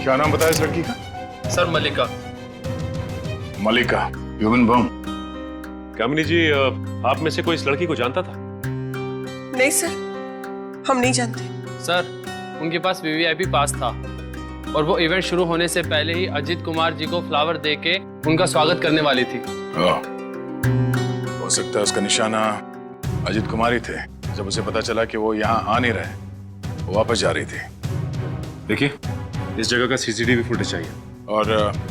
क्या नाम बताया इस लड़की का? सर मलिका। मलिका, ह्यूमन बम। कामिनी जी, आप में से कोई इस लड़की को जानता था? नहीं सर, हम नहीं जानते। सर उनके पास वीवीआईपी पास था और वो इवेंट शुरू होने से पहले ही अजीत कुमार जी को फ्लावर देके उनका स्वागत करने वाली थी। हो सकता है उसका निशाना अजीत कुमार ही थे। जब उसे पता चला कि वो यहाँ आ नहीं रहे, वो वापस जा रही थी। देखिए, इस जगह का सीसीटीवी फुटेज चाहिए और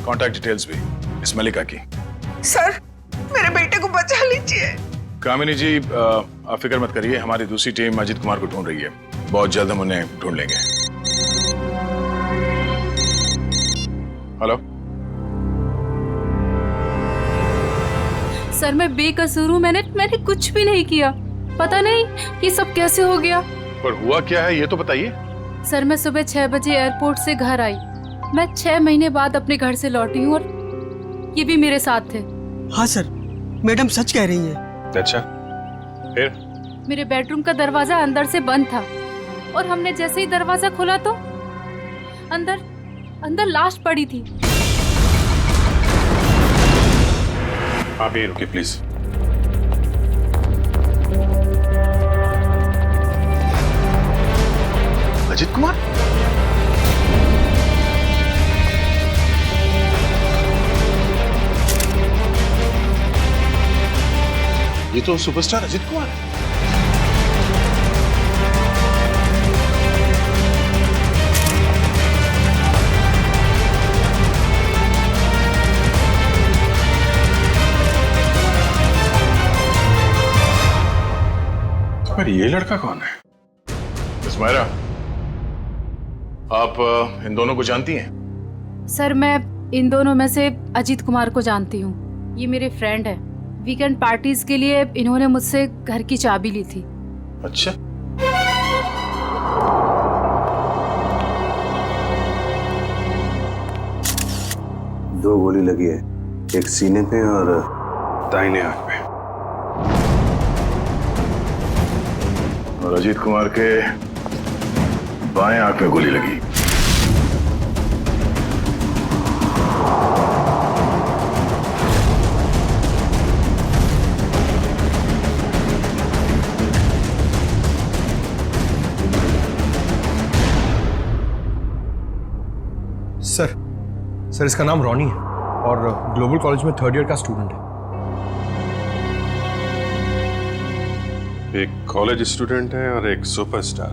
कांटेक्ट डिटेल्स भी इस मलिका की। सर मेरे बेटे को बचा लीजिए। कामिनी जी, आप फिक्र मत करिए, हमारी दूसरी टीम अजीत कुमार को ढूंढ रही है। बहुत जल्द हम उन्हें ढूंढ लेंगे। हेलो सर, मैं बेकसूर हूँ। मैंने कुछ भी नहीं किया। पता नहीं ये सब कैसे हो गया। पर हुआ क्या है ये तो बताइए। सर, मैं सुबह 6 बजे एयरपोर्ट से घर आई। मैं 6 महीने बाद अपने घर से लौटी हूँ और ये भी मेरे साथ थे। हाँ सर, मैडम सच कह रही हैं। अच्छा, फिर? मेरे बेडरूम का दरवाजा अंदर से बंद था और हमने जैसे ही दरवाजा खोला तो अंदर लाश पड़ी थी। आप यहीं रुकिए प्लीज। अजीत कुमार? ये तो सुपरस्टार अजीत कुमार है। पर ये लड़का कौन है? मिस मायरा, आप इन दोनों को जानती हैं? सर, मैं इन दोनों में से अजीत कुमार को जानती हूँ। ये मेरे फ्रेंड है। वीकेंड पार्टीज के लिए इन्होंने मुझसे घर की चाबी ली थी। अच्छा, दो गोली लगी है, एक सीने पे और दाहिने आंख पे। और अजीत कुमार के बाएं आंख में गोली लगी। सर इसका नाम रॉनी है और ग्लोबल कॉलेज में 3rd ईयर का स्टूडेंट है। एक कॉलेज स्टूडेंट है और एक सुपरस्टार।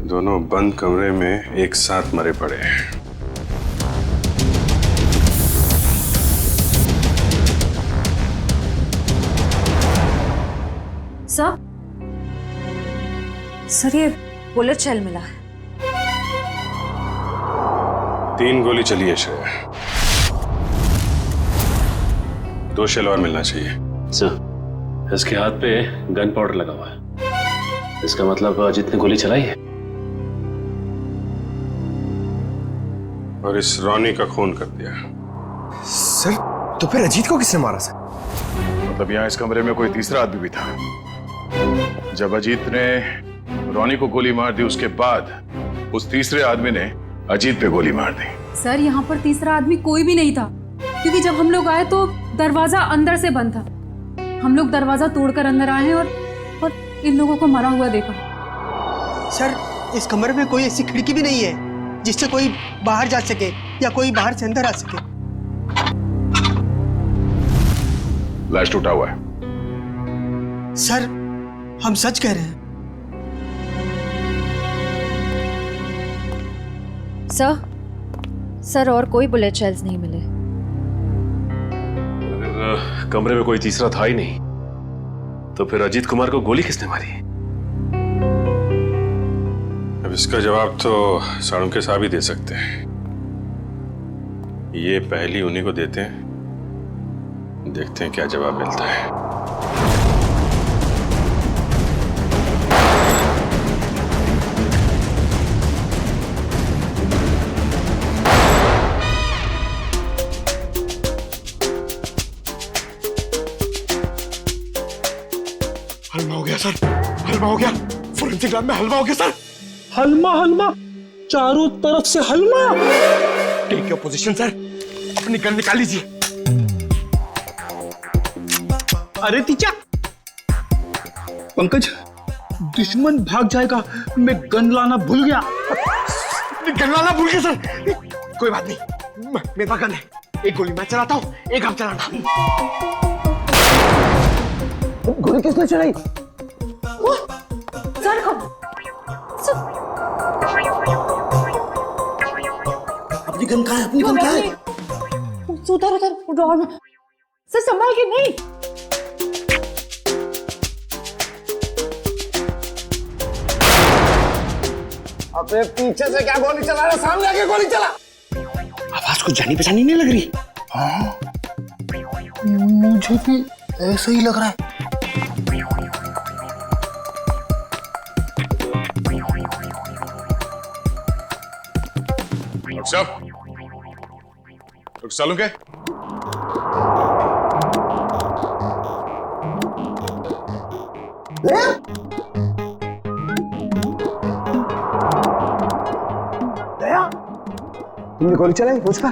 दोनों बंद कमरे में एक साथ मरे पड़े हैं। सर ये बुलेट शेल मिला है। 3 गोली चली है श्रेया, 2 शेल और मिलना चाहिए। सर, इसके हाथ पे गन पाउडर लगा हुआ है। इसका मतलब अजीत ने गोली चलाई है और इस रॉनी का खून कर दिया। सर, तो फिर अजीत को किसने मारा सर? मतलब यहाँ इस कमरे में कोई तीसरा आदमी भी था। जब अजीत ने रॉनी को गोली मार दी, उसके बाद उस तीसरे आदमी ने अजीत पे गोली मार दी। सर, यहाँ पर तीसरा आदमी कोई भी नहीं था, क्योंकि जब हम लोग आए तो दरवाजा अंदर से बंद था। हम लोग दरवाजा तोड़कर अंदर आए हैं और इन लोगों को मरा हुआ देखा। सर, इस कमरे में कोई ऐसी खिड़की भी नहीं है जिससे कोई बाहर जा सके या कोई बाहर से अंदर आ सके। लाश टूटा हुआ है। सर, हम सच कह रहे हैं। सर और कोई बुलेट शेल्स नहीं मिले। अगर कमरे में कोई तीसरा था ही नहीं तो फिर अजीत कुमार को गोली किसने मारी? अब इसका जवाब तो साळुंखे साहब ही दे सकते हैं। ये पहली उन्हीं को देते हैं, देखते हैं क्या जवाब मिलता है। हलवा हो गया सर, हलवा हो गया। फोरेंसिक लैब में हलवा हो गया सर। हलवा? चारों तरफ से हलवा। टेक योर पोजीशन सर, अपनी गन निकाल लीजिए। अरे तीचा, पंकज, दुश्मन भाग जाएगा, मैं गन लाना भूल गया। गन लाना भूल गया सर। कोई बात नहीं, मेरे पास गन है। एक गोली मैं चलाता हूँ, एक आप चलाना। गोली किसने चलाई? सर को अपनी गन कहाँ है? अपनी गन कहाँ है? उधर उधर ड्रॉअर में। सर संभाल के। नहीं अपने पीछे से क्या गोली चला रहा? सामने आके गोली चला। आवाज कुछ जानी पहचानी नहीं लग रही। हाँ, मुझे भी ऐसा ही लग रहा है। डॉक्टर साहब, डॉक्टर सालू के दया, तुमने गोली चलाई? उसका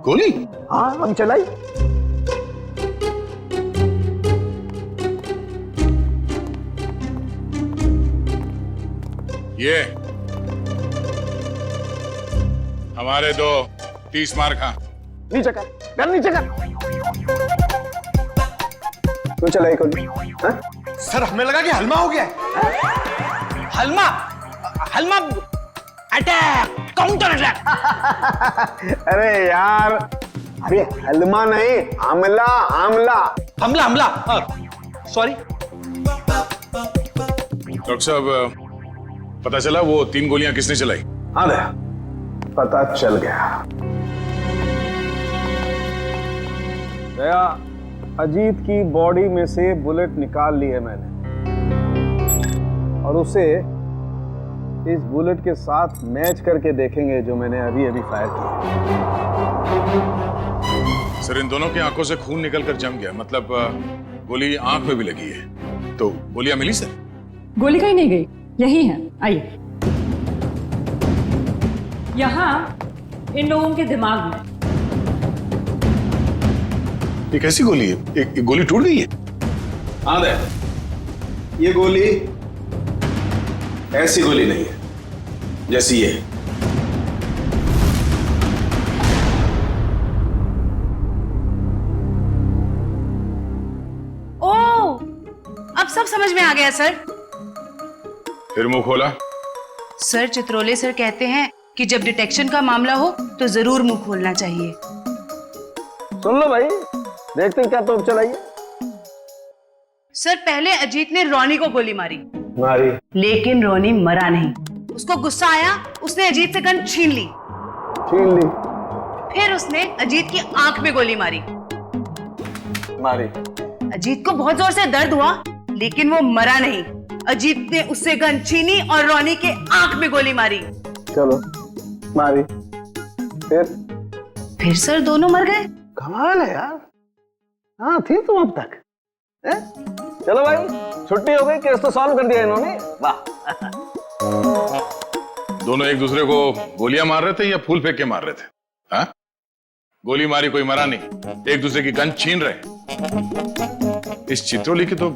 गोली? हाँ, हम चलाई। ये हमारे दो 30 मार खा। नीचे कर, गन नीचे कर। क्यों चलाई गोली? सर हमें लगा कि हलमा हो गया है। हलमा? हलमा अटैक, काउंटर अटैक। अरे यार, अरे हलमा नहीं, आमला आमला। हमला हमला, सॉरी। डॉक्टर साहब, पता चला वो 3 गोलियां किसने चलाई? हाँ दया, पता चल गया। दया, अजीत की बॉडी में से बुलेट निकाल ली है मैंने, और उसे इस बुलेट के साथ मैच करके देखेंगे जो मैंने अभी अभी फायर किया। सर, इन दोनों की आंखों से खून निकलकर जम गया, मतलब गोली आंख में भी लगी है। तो गोलियां मिली सर? गोली कहीं नहीं गई, यही है। आइए, यहाँ इन लोगों के दिमाग में। ये कैसी गोली है? एक गोली टूट गई है? हाँ दे, ये गोली ऐसी गोली नहीं है जैसी ये। ओह, अब सब समझ में आ गया सर। फिर मुंह खोला? सर, चित्रोले सर कहते हैं कि जब डिटेक्शन का मामला हो तो जरूर मुंह खोलना चाहिए। सुन लो भाई, देखते हैं क्या तोप चलाइए। सर, पहले अजीत ने रोनी को गोली मारी, लेकिन रोनी मरा नहीं। उसको गुस्सा आया, उसने अजीत से गन छीन ली। फिर उसने अजीत की आंख में गोली मारी। अजीत को बहुत जोर से दर्द हुआ, लेकिन वो मरा नहीं। अजीत ने उससे गन छीनी और रोनी के आंख में गोली मारी। चलो, मारी। फिर सर दोनों मर गए। कमाल है यार। हाँ, थी तुम अब तक। चलो भाई, छुट्टी हो गई, केस तो सॉल्व कर दिया इन्होंने। वाह। दोनों एक दूसरे को गोलियां मार रहे थे या फूल फेंक के मार रहे थे? हाँ? गोली मारी, कोई मरा नहीं, एक दूसरे की गन छीन रहे। इस चित्रोली की तो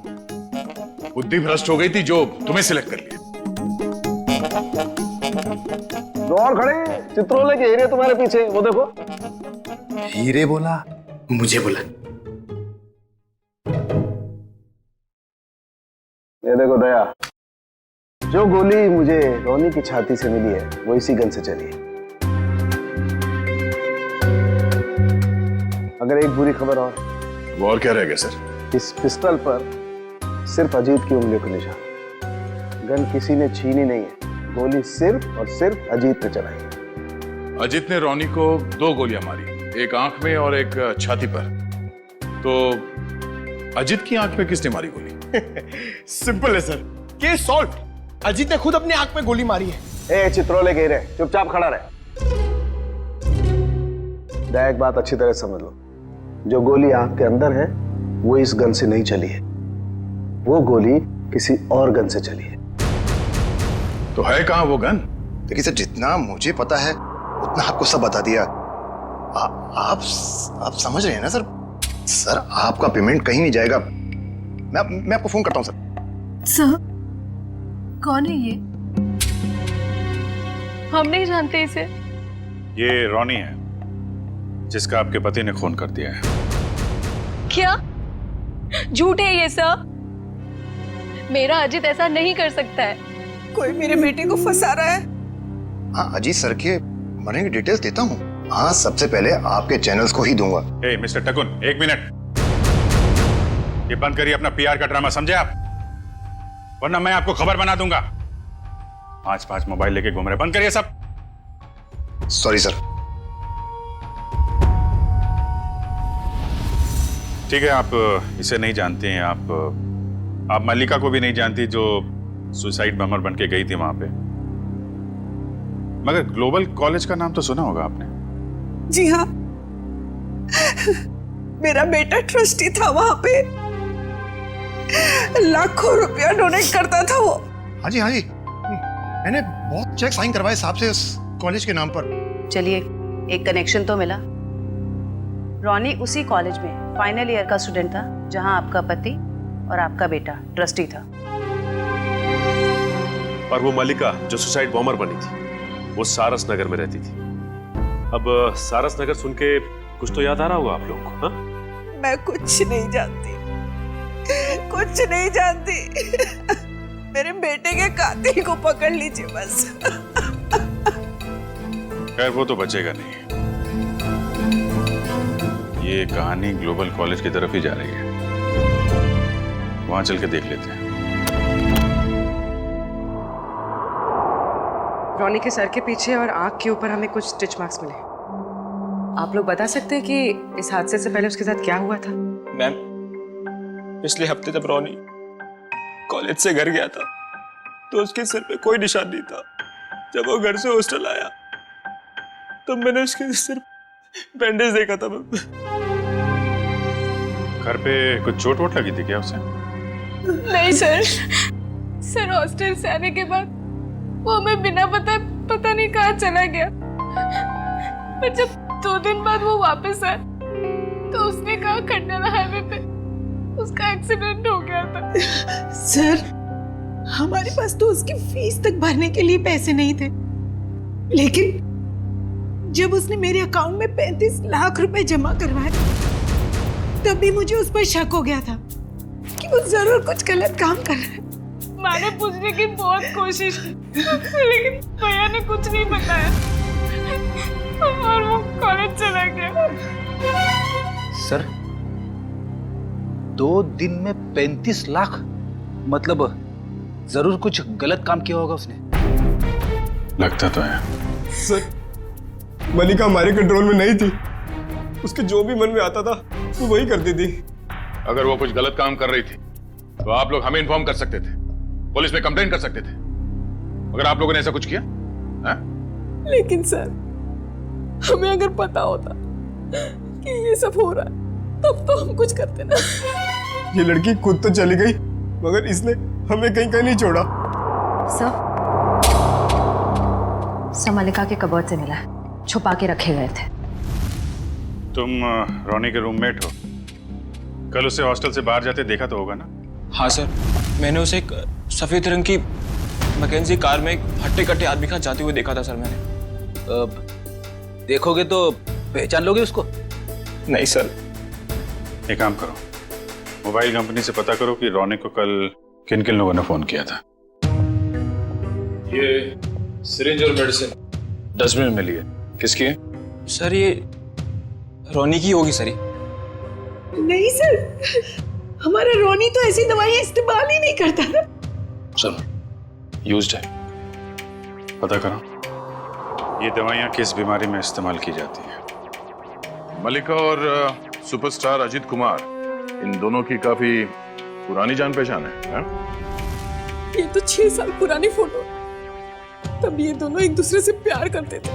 बुद्धि भ्रष्ट हो गई थी जो तुम्हें सिलेक्ट कर लिया। दो और खड़े, चित्रोले के हीरे तुम्हारे पीछे, वो देखो। हीरे बोला, मुझे बोला। ये देखो दया, जो गोली मुझे रोनी की छाती से मिली है वो इसी गन से चली है। अगर एक बुरी खबर और क्या रह गया सर? इस पिस्टल पर सिर्फ अजीत की उंगलियों का निशान। गन किसी ने छीनी नहीं है, गोली सिर्फ और सिर्फ अजीत ने चलाई है। अजीत ने रोनी को 2 गोलियां मारी, एक आंख में और एक छाती पर। तो अजीत की आंख में किसने मारी गोली? सिंपल है सर, केस सॉल्व। अजीत ने खुद अपनी आंख में गोली मारी है। ए चित्रोले के हीरे, चुपचाप खड़ा रहे। दया, एक बात अच्छी तरह समझ लो, जो गोली आंख के अंदर है वो इस गन से नहीं चली है, वो गोली किसी और गन से चली है। तो है कहां वो गन? देखिए सर, जितना मुझे पता है उतना आपको सब बता दिया। आप समझ रहे हैं ना सर? सर आपका पेमेंट कहीं नहीं जाएगा। मैं आपको फोन करता हूँ सर। सर कौन है ये? हम नहीं जानते इसे। ये रॉनी है जिसका आपके पति ने खून कर दिया है। क्या झूठ है ये सर? मेरा अजीत ऐसा नहीं कर सकता है। कोई मेरे बेटे को फंसा रहा है। हाँ, अजीत सर के मरने की डिटेल्स देता हूँ। हाँ, सबसे पहले आपके चैनल्स को ही दूंगा। ए मिस्टर टकुन, 1 मिनट, ये बंद करिए अपना पीआर का ड्रामा, समझे आप? वरना मैं आपको खबर बना दूंगा। 5 मोबाइल लेके घूम रहे, बंद करिए सब। Sorry sir. ठीक है, आप इसे नहीं जानते हैं, आप मल्लिका को भी नहीं जानती जो सुसाइड बमर बन के गई थी वहां पे। मगर ग्लोबल कॉलेज का नाम तो सुना होगा आपने। जी हाँ, मेरा बेटा ट्रस्टी था वहां पे। लाखों रुपया डोनेट करता था वो। हाँ जी, मैंने बहुत चेक साइन करवाए साहब से उस कॉलेज के नाम पर। चलिए, एक कनेक्शन तो मिला। रॉनी उसी कॉलेज में फाइनल ईयर का स्टूडेंट था जहां आपका पति और आपका बेटा ट्रस्टी था। और वो मल्लिका जो सुसाइड बॉम्बर बनी थी, वो सारस नगर में रहती थी। अब सारस नगर सुन के कुछ तो याद आ रहा होगा आप लोगों को। हाँ, मैं कुछ नहीं जानती, कुछ नहीं जानती। मेरे बेटे के कातिल को पकड़ लीजिए बस। खैर, वो तो बचेगा नहीं। ये कहानी ग्लोबल कॉलेज की तरफ ही जा रही है, वहां चल के देख लेते हैं। रॉनी के सर के पीछे और आंख के ऊपर हमें कुछ स्टिच मार्क्स मिले। आप लोग बता सकते हैं कि इस हादसे से पहले उसके साथ क्या हुआ था? मैम, पिछले हफ्ते जब रॉनी कॉलेज से घर गया था तो उसके सिर पे कोई निशान नहीं था। जब वो घर से हॉस्टल आया तब मैंने उसके सिर बैंडेज देखा था। घर पे कुछ चोट वोट लगी थी क्या उसे? नहीं सर, हॉस्टल से आने के बाद वो हमें बिना पता नहीं कहाँ चला गया। पर जब 2 दिन बाद वो वापस आया तो उसने कहा खंडाला हाईवे पे उसका एक्सीडेंट हो गया था। सर, हमारे पास तो उसकी फीस तक भरने के लिए पैसे नहीं थे, लेकिन जब उसने मेरे अकाउंट में 35 लाख रुपए जमा करवाए तभी मुझे उस पर शक हो गया था कि वो जरूर कुछ गलत काम कर रहा है। मैंने पूछने की बहुत कोशिश की लेकिन भैया ने कुछ नहीं बताया और वो कॉलेज चला गया। सर, 2 दिन में 35 लाख, मतलब जरूर कुछ गलत काम किया होगा उसने। लगता तो है। सर, मल्लिका हमारे कंट्रोल में नहीं थी। उसके जो भी मन में आता था वो वही करती थी। अगर वो कुछ गलत काम कर रही थी तो आप लोग हमें इन्फॉर्म कर सकते थे, पुलिस में कंप्लेंट कर सकते थे। अगर आप लोगों ने ऐसा कुछ किया है? लेकिन सर, हमें अगर पता होता कि ये सब हो रहा है तब तो हम कुछ करते ना। ये लड़की खुद तो चली गई मगर इसने हमें कहीं नहीं छोड़ा। सर मल्लिका के कबर्ड से मिला, छुपा के रखे गए थे। तुम रॉनी के रूममेट हो, कल उसे हॉस्टल से बाहर जाते देखा तो होगा ना? हाँ सर, मैंने उसे एक सफेद रंग की मैकेंजी कार में एक हट्टे-कट्टे आदमी के साथ जाते हुए देखा था सर मैंने। देखोगे तो पहचान लोगे उसको? नहीं सर। एक काम करो, मोबाइल कंपनी से पता करो कि रॉनी को कल किन किन लोगों ने फोन किया था। ये सिरिंज और मेडिसिन डस्टबिन में लिए। किसकी है? सर, ये रॉनी की होगी सर। नहीं सर, हमारा रोनी तो ऐसी दवाइयां इस्तेमाल ही नहीं करता था। चलो, यूज्ड है, पता करो ये दवाइयां किस बीमारी में इस्तेमाल की जाती हैं। मल्लिका और सुपरस्टार अजीत कुमार, इन दोनों की काफी पुरानी जान पहचान है? ये तो 6 साल पुरानी फोटो। तब ये दोनों एक दूसरे से प्यार करते थे,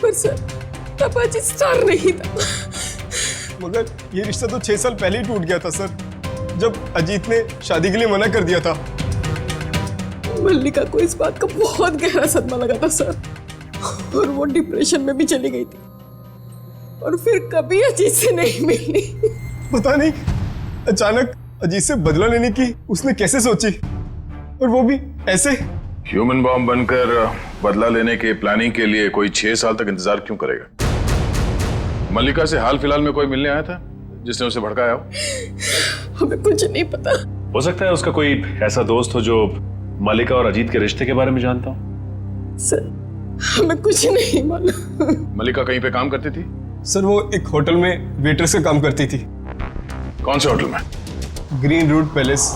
पर सर तब अजीत स्टार नहीं था। मगर ये रिश्ता तो 6 साल पहले ही टूट गया था सर, जब अजीत ने शादी के लिए मना कर दिया था। मल्लिका को इस बात का बहुत गहरा सदमा लगा था सर, और वो डिप्रेशन में भी चली गई थी और फिर कभी अजीत से नहीं मिली। पता नहीं अचानक अजीत से बदला लेने की उसने कैसे सोची, और वो भी ऐसे। ह्यूमन बॉम्ब बनकर बदला लेने के प्लानिंग के लिए कोई 6 साल तक इंतजार क्यों करेगा? मल्लिका से हाल फिलहाल में कोई मिलने आया था जिसने उसे भड़काया हो? हमें कुछ नहीं पता। हो सकता है उसका कोई ऐसा दोस्त हो जो मल्लिका और अजीत के रिश्ते के बारे में जानता हो। सर हमें कुछ नहीं मालूम। मल्लिका कहीं पे काम करती थी? सर वो एक होटल में वेट्रेस का काम करती थी। कौन से होटल में? Green route palace.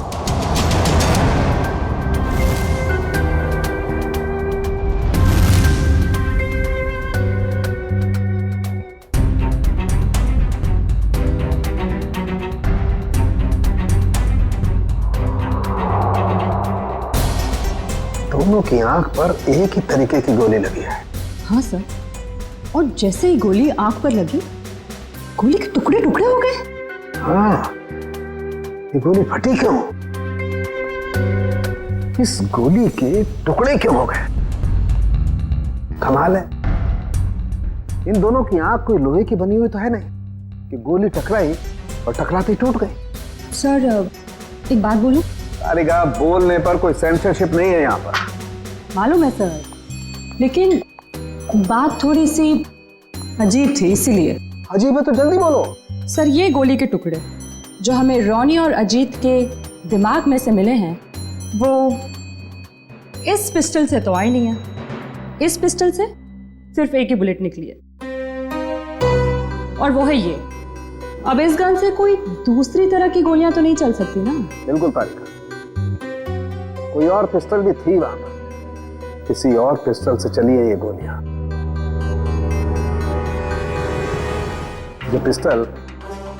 दोनों की आंख पर एक ही तरीके की गोली लगी है। हाँ सर, और जैसे ही गोली आंख पर लगी, गोली के टुकड़े टुकड़े हो गए। हाँ, ये गोली फटी क्यों? इस गोली के टुकड़े क्यों हो गए? कमाल है, इन दोनों की आंख कोई लोहे की बनी हुई तो है नहीं कि गोली टकराई और टकराते टूट गई। सर एक बात बोलूं? अरे गा, बोलने पर कोई सेंसरशिप नहीं है यहाँ पर। मालूम है सर, लेकिन बात थोड़ी सी अजीब थी, इसीलिए। अजीब है तो जल्दी बोलो। सर ये गोली के टुकड़े जो हमें रोनी और अजीत के दिमाग में से मिले हैं, वो इस पिस्टल से तो आई नहीं है। इस पिस्टल से सिर्फ एक ही बुलेट निकली है, और वो है ये। अब इस गन से कोई दूसरी तरह की गोलियां तो नहीं चल सकती ना? बिल्कुल पारिका, कोई और पिस्टल भी थी वहां पर, किसी और पिस्टल से चली है ये गोलियां। ये पिस्टल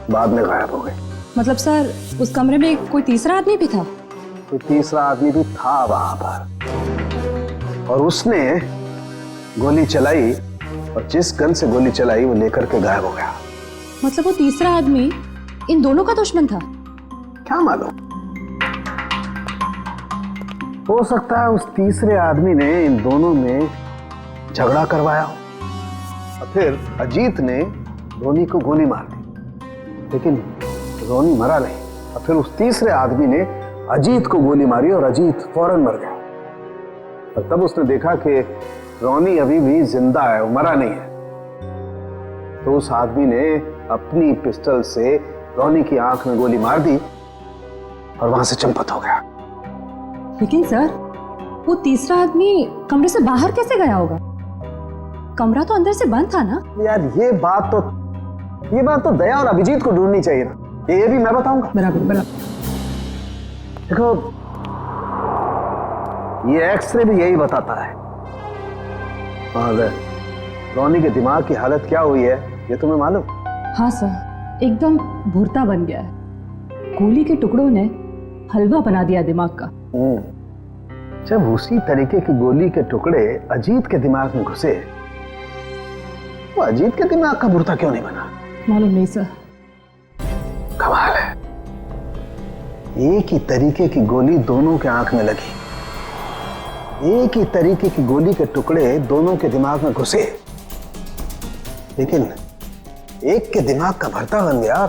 बाद में गायब हो गई। मतलब सर उस कमरे में कोई तीसरा आदमी भी था? कोई तीसरा आदमी भी था वहां पर, और उसने गोली चलाई, और जिस गन से गोली चलाई वो लेकर के गायब हो गया। मतलब वो तीसरा आदमी इन दोनों का दुश्मन था? क्या मालूम, हो सकता है उस तीसरे आदमी ने इन दोनों में झगड़ा करवाया हो, और फिर अजीत ने रोनी को गोली मार दी, लेकिन रोनी मरा नहीं, और फिर उस तीसरे आदमी ने अजीत को गोली मारी और अजीत फौरन मर गया। और तब उसने देखा कि रोनी अभी भी जिंदा है, वो मरा नहीं है, तो उस आदमी ने अपनी पिस्टल से रोनी की आंख में गोली मार दी और वहां से चंपत हो गया। लेकिन सर वो तीसरा आदमी कमरे से बाहर कैसे गया होगा? कमरा तो अंदर से बंद था ना? यार ये बात तो दया और अभिजीत को ढूंढनी चाहिए ना, ये भी मैं बताऊंगा। बराबर बराबर। देखो ये एक्सरे भी यही बताता है, और रोनी के दिमाग की हालत क्या हुई है ये तुम्हें मालूम? हाँ सर, एकदम भुरता बन गया है। गोली के टुकड़ों ने हलवा बना दिया दिमाग का। जब उसी तरीके की गोली के टुकड़े अजीत के दिमाग में घुसे, तो अजीत के दिमाग का भुरता क्यों नहीं बना? मालूम नहीं सर। कमाल है, एक ही तरीके की गोली दोनों के आंख में लगी, एक ही तरीके की गोली के टुकड़े दोनों के दिमाग में घुसे, लेकिन एक के दिमाग का भरता बन गया,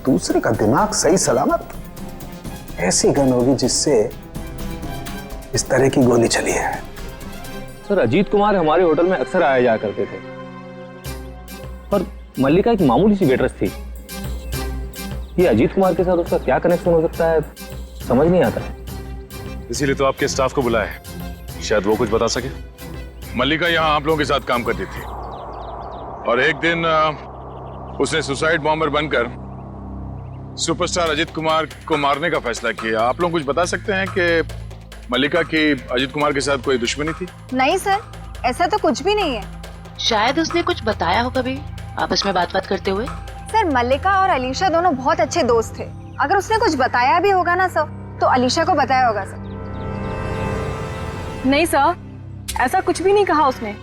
दूसरे का दिमाग सही सलामत। ऐसी गन होगी जिससे इस तरह की गोली चली है। सर अजीत कुमार हमारे होटल में अक्सर आया जाया करते थे, पर मल्लिका एक मामूली सी वेट्रेस थी। ये अजीत कुमार के साथ उसका क्या कनेक्शन हो सकता है, समझ नहीं आता। इसीलिए तो आपके स्टाफ को बुलाया है, शायद वो कुछ बता सके। मल्लिका यहाँ आप लोगों के साथ काम करती थी, और एक दिन उसने सुसाइड बॉम्बर बनकर सुपरस्टार अजीत कुमार को मारने का फैसला किया। आप लोग कुछ बता सकते हैं कि मल्लिका की अजीत कुमार के साथ कोई दुश्मनी थी? नहीं सर, ऐसा तो कुछ भी नहीं है। शायद उसने कुछ बताया हो कभी आपस में बात करते हुए। सर मल्लिका और अलीशा दोनों बहुत अच्छे दोस्त थे। अगर उसने कुछ बताया भी होगा ना सर, तो अलीशा को बताया होगा सर। नहीं सर, ऐसा कुछ भी नहीं कहा उसने।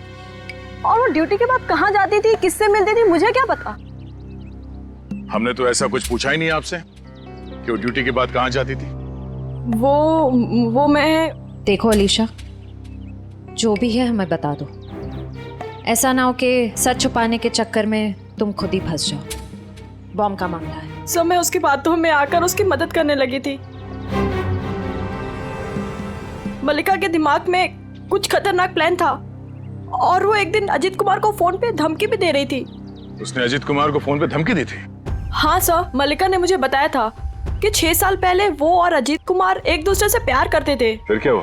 और वो ड्यूटी के बाद कहाँ जाती थी, किससे मिलती थी, मुझे क्या पता। हमने तो ऐसा कुछ पूछा ही नहीं आपसे कि वो ड्यूटी के बाद कहाँ जाती थी। वो मैं देखो अलीशा, जो भी है हमें बता दो। ऐसा ना हो कि सच छुपाने के चक्कर में तुम खुद ही फंस जाओ। बॉम्ब का मामला है। सर मैं उसकी बातों में आकर उसकी मदद करने लगी थी। मल्लिका के दिमाग में कुछ खतरनाक प्लान था और वो एक दिन अजीत कुमार को फोन पे धमकी भी दे रही थी। उसने अजीत कुमार को फोन पे धमकी दी थी? हाँ सर, मल्लिका ने मुझे बताया था कि 6 साल पहले वो और अजीत कुमार एक दूसरे से प्यार करते थे। फिर क्या हुआ?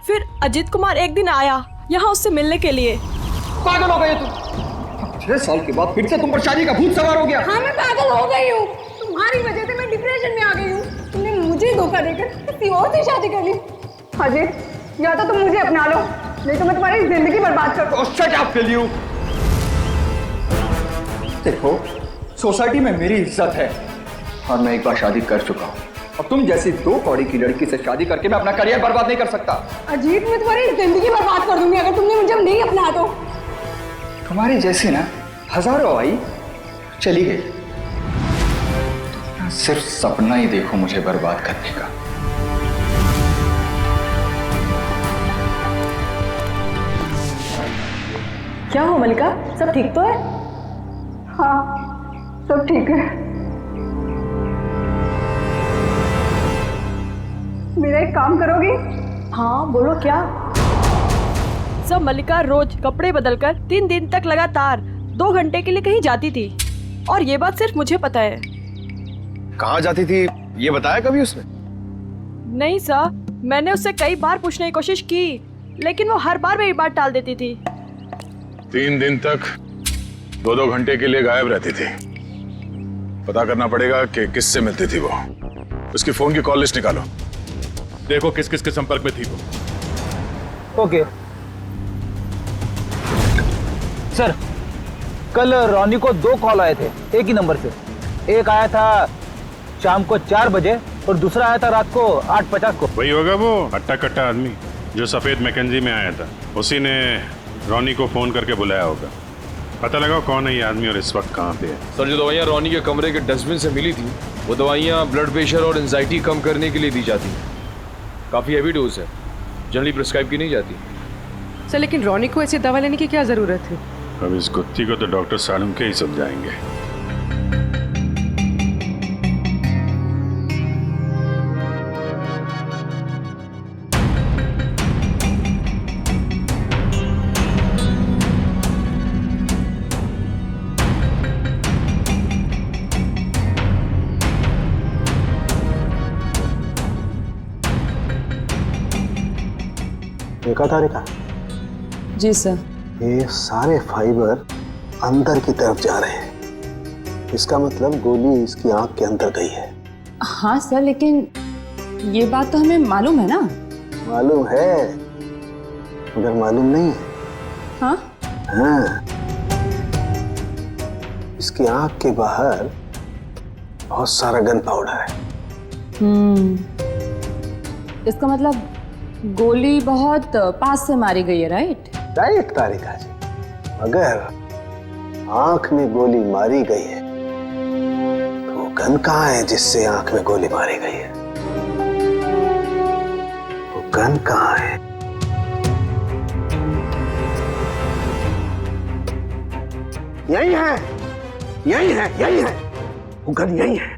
फिर अजीत कुमार एक दिन आया यहाँ उससे मिलने के लिए। पागल हो गए तुम? 6 साल के बाद फिर से तुम पर शादी का भूत सवार हो गया। हाँ मैं पागल हो गई हूँ, तुम्हारी वजह से मैं डिप्रेशन में आ गई हूँ। तुमने मुझे धोखा देकर किसी और से शादी कर ली। अजीत, या तो तुम मुझे अपना लो, नहीं तो मैं तुम्हारी जिंदगी बर्बाद कर दूँ। Shut up will you. देखो, सोसाइटी में मेरी इज्जत है और मैं एक बार शादी कर चुका हूँ। अब तुम जैसी 2 कौड़ी की लड़की से शादी करके मैं अपना करियर बर्बाद नहीं कर सकता। अजीत, मैं तुम्हारी जिंदगी बर्बाद कर दूंगी अगर तुमने मुझे नहीं अपना तो। तुम्हारी जैसी ना हजारों आई, चली गई। सिर्फ सपना ही देखो मुझे बर्बाद करने का। क्या हो मल्लिका, सब ठीक तो है? हाँ सब ठीक है। मेरा एक काम करोगी? हाँ बोलो, क्या? सब मल्लिका रोज कपड़े बदलकर 3 दिन तक लगातार 2 घंटे के लिए कहीं जाती थी और ये बात सिर्फ मुझे पता है। कहाँ जाती थी ये बताया कभी उसने? नहीं सर, मैंने उससे कई बार पूछने की कोशिश की लेकिन वो हर बार मेरी बात टाल देती थी। 3 दिन तक 2-2 घंटे के लिए गायब रहती थी। पता करना पड़ेगा कि किससे मिलती थी वो। उसकी फोन की कॉल लिस्ट निकालो, देखो किस किस के संपर्क में थी वो। ओके सर, कल रोनी को 2 कॉल आए थे एक ही नंबर से। एक आया था शाम को 4 बजे और दूसरा आया था रात को 8:50 को। वही होगा वो हट्टा कट्टा आदमी जो सफेद मैकेंजी में आया था। उसी ने रोनी को फोन करके बुलाया होगा। पता लगाओ कौन है ये आदमी और इस वक्त कहाँ पे है। सर, जो दवाइयाँ रोनी के कमरे के डस्टबिन से मिली थी वो दवाइयाँ ब्लड प्रेशर और एंजाइटी कम करने के लिए दी जाती हैं। काफ़ी हैवी डोज है, जनरली प्रिस्क्राइब की नहीं जाती। सर लेकिन रोनी को ऐसी दवा लेने की क्या जरूरत है? अब इस गुत्थी को तो डॉक्टर सालुंके ही समझाएंगे। देखा तारिका? जी सर। ये सारे फाइबर अंदर की तरफ जा रहे हैं। इसका मतलब गोली इसकी आंख के अंदर गई है। हाँ सर, लेकिन ये बात तो हमें मालूम है ना। मालूम है मगर मालूम नहीं है। हाँ? हाँ, इसकी आंख के बाहर बहुत सारा गन पाउडर है। इसका मतलब गोली बहुत पास से मारी गई है, राइट? राइट तारिका जी, अगर आंख में गोली मारी गई है तो गन कहाँ है जिससे आंख में गोली मारी गई है? वो गन कहाँ है? यही है, यही है, यही है, वो गन यही है।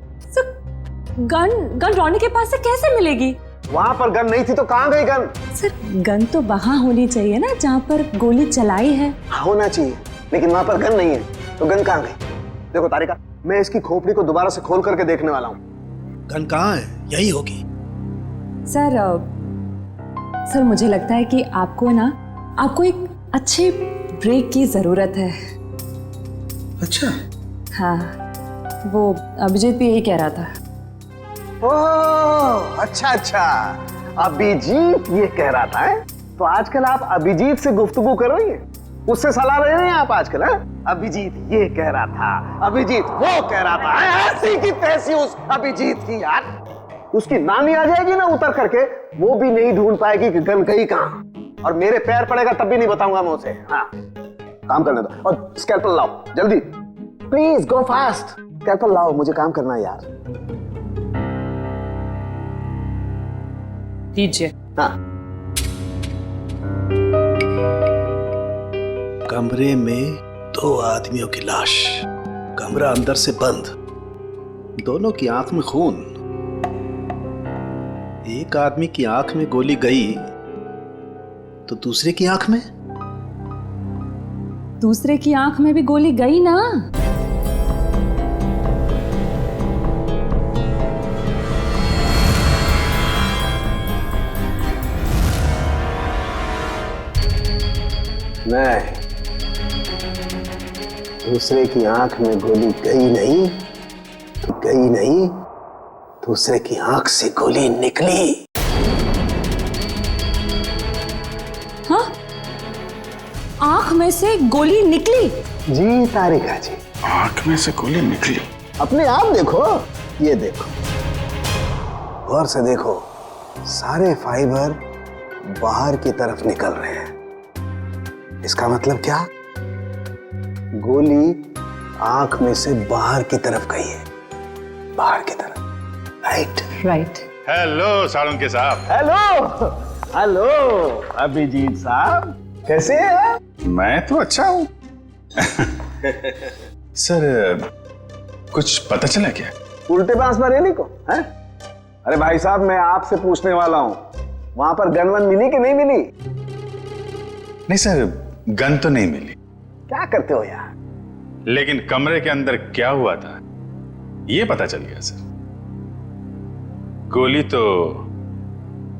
गन रोनी के पास से कैसे मिलेगी? वहां पर गन नहीं थी तो कहाँ गई गन? सर गन तो वहां होनी चाहिए ना जहां पर गोली चलाई है। होना चाहिए, लेकिन वहां पर गन नहीं है तो गन कहाँ गई? देखो तारिका, मैं इसकी खोपड़ी को दोबारा से खोल करके देखने वाला हूँ। गन कहाँ है? यही होगी। सर मुझे लगता है कि आपको एक अच्छे ब्रेक की जरूरत है। अच्छा? हाँ, वो अभिजीत भी यही कह रहा था। ओह अच्छा अच्छा, अभिजीत ये कह रहा था है? तो आजकल आप अभिजीत से गुफ्तगू कर रही हैं, उससे सलाह ले रहे हैं आप आजकल? है अभिजीत ये कह रहा था, अभिजीत वो कह रहा था, ऐसी की तैसी उस अभिजीत की यार। उसकी नानी आ जाएगी ना उतर करके, वो भी नहीं ढूंढ पाएगी कि गन गई कहाँ, और मेरे पैर पड़ेगा तब भी नहीं बताऊंगा मैं उसे। हाँ काम करने दो, और स्कैल्पल लाओ जल्दी, प्लीज गो फास्ट। स्कैल्पल लाओ, मुझे काम करना है यार। दीजिए। हाँ कमरे में 2 आदमियों की लाश, कमरा अंदर से बंद, दोनों की आंख में खून। एक आदमी की आंख में गोली गई तो दूसरे की आंख में? दूसरे की आंख में भी गोली गई ना। नहीं, दूसरे की आंख में गोली गई नहीं तो गई नहीं, दूसरे की आंख से गोली निकली। हाँ? आंख में से गोली निकली? जी तारिका जी, आंख में से गोली निकली। अपने आप देखो, ये देखो, गौर से देखो, सारे फाइबर बाहर की तरफ निकल रहे हैं। इसका मतलब क्या? गोली आंख में से बाहर की तरफ गई है, बाहर की तरफ। Right right. हेलो साळुंके साहब। हेलो हेलो अभिजीत साहब, कैसे हैं? मैं तो अच्छा हूँ। सर, कुछ पता चला क्या? उल्टे बांस बरेली को है? अरे भाई साहब, मैं आपसे पूछने वाला हूँ, वहां पर गन वन मिली कि नहीं मिली? नहीं सर, गन तो नहीं मिली। क्या करते हो यार? लेकिन कमरे के अंदर क्या हुआ था ये पता चल गया सर। गोली तो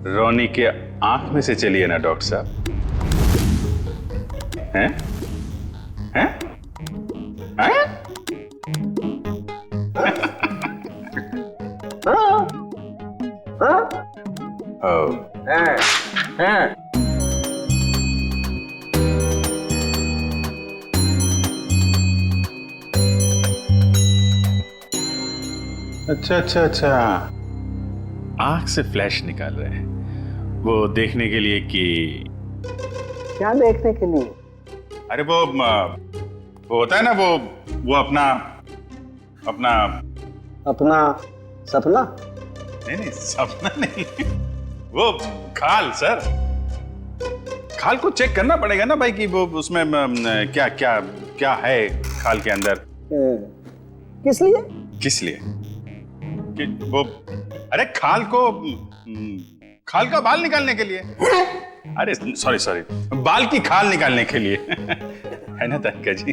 रोनी के आंख में से चली है ना डॉक्टर साहब? हैं? हैं? हैं? हैं? अच्छा अच्छा अच्छा, आंख से फ्लैश निकाल रहे हैं, वो देखने के लिए कि क्या देखने के लिए? अरे वो होता है ना, वो अपना सपना? नहीं सपना नहीं, वो खाल सर, खाल को चेक करना पड़ेगा ना भाई कि वो उसमें क्या क्या क्या है खाल के अंदर। किस लिए? किस लिए? कि वो, अरे खाल का बाल निकालने के लिए। अरे सॉरी, बाल की खाल निकालने के लिए। है ना तारिका जी?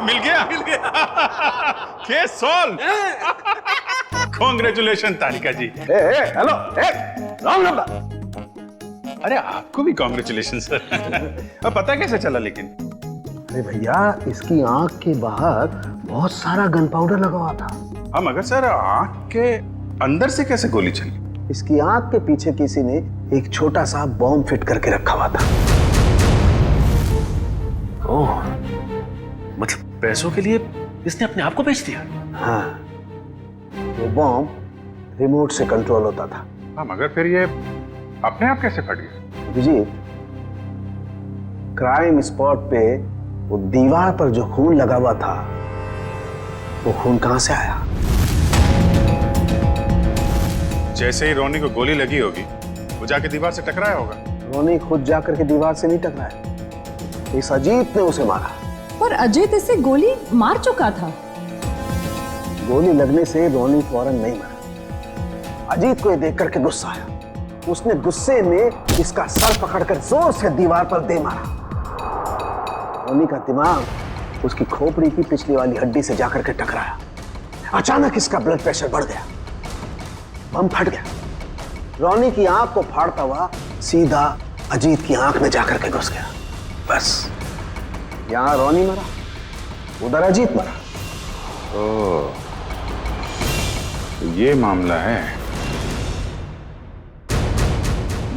मिल गया case solve. Congratulation Tarika ji. Hello, wrong number. अरे आपको भी कांग्रेचुलेशन सर। अब पता कैसे चला लेकिन? अरे भैया, इसकी आंख के बाहर बहुत सारा गन पाउडर लगा हुआ था। हाँ मगर सर, आंख के अंदर से कैसे गोली चली? इसकी आंख के पीछे किसी ने एक छोटा सा बॉम्ब फिट करके रखा हुआ था। ओह, मतलब पैसों के लिए इसने अपने आप को बेच दिया? हाँ, वो बॉम्ब रिमोट से कंट्रोल होता था। हाँ मगर फिर ये अपने आप कैसे फट गया? अभिजीत, क्राइम स्पॉट पे वो दीवार पर जो खून लगा हुआ था, वो खून कहां से आया? जैसे ही रोनी को गोली लगी होगी, वो जाके दीवार से टकराया होगा। रोनी खुद जाकर के दीवार से नहीं टकराया, इस अजीत ने उसे मारा। पर अजीत इसे गोली मार चुका था। गोली लगने से रोनी फौरन नहीं मरा। अजीत को ये देख करके गुस्सा आया, उसने गुस्से में इसका सर पकड़कर जोर से दीवार पर दे मारा। रोनी का दिमाग उसकी खोपड़ी की पिछली वाली हड्डी से जाकर के टकराया। अचानक इसका ब्लड प्रेशर बढ़ गया, बम फट गया। रोनी की आंख को फाड़ता हुआ सीधा अजीत की आंख में जाकर के घुस गया। बस, यहां रोनी मरा, उधर अजीत मरा। ओह, तो ये मामला है।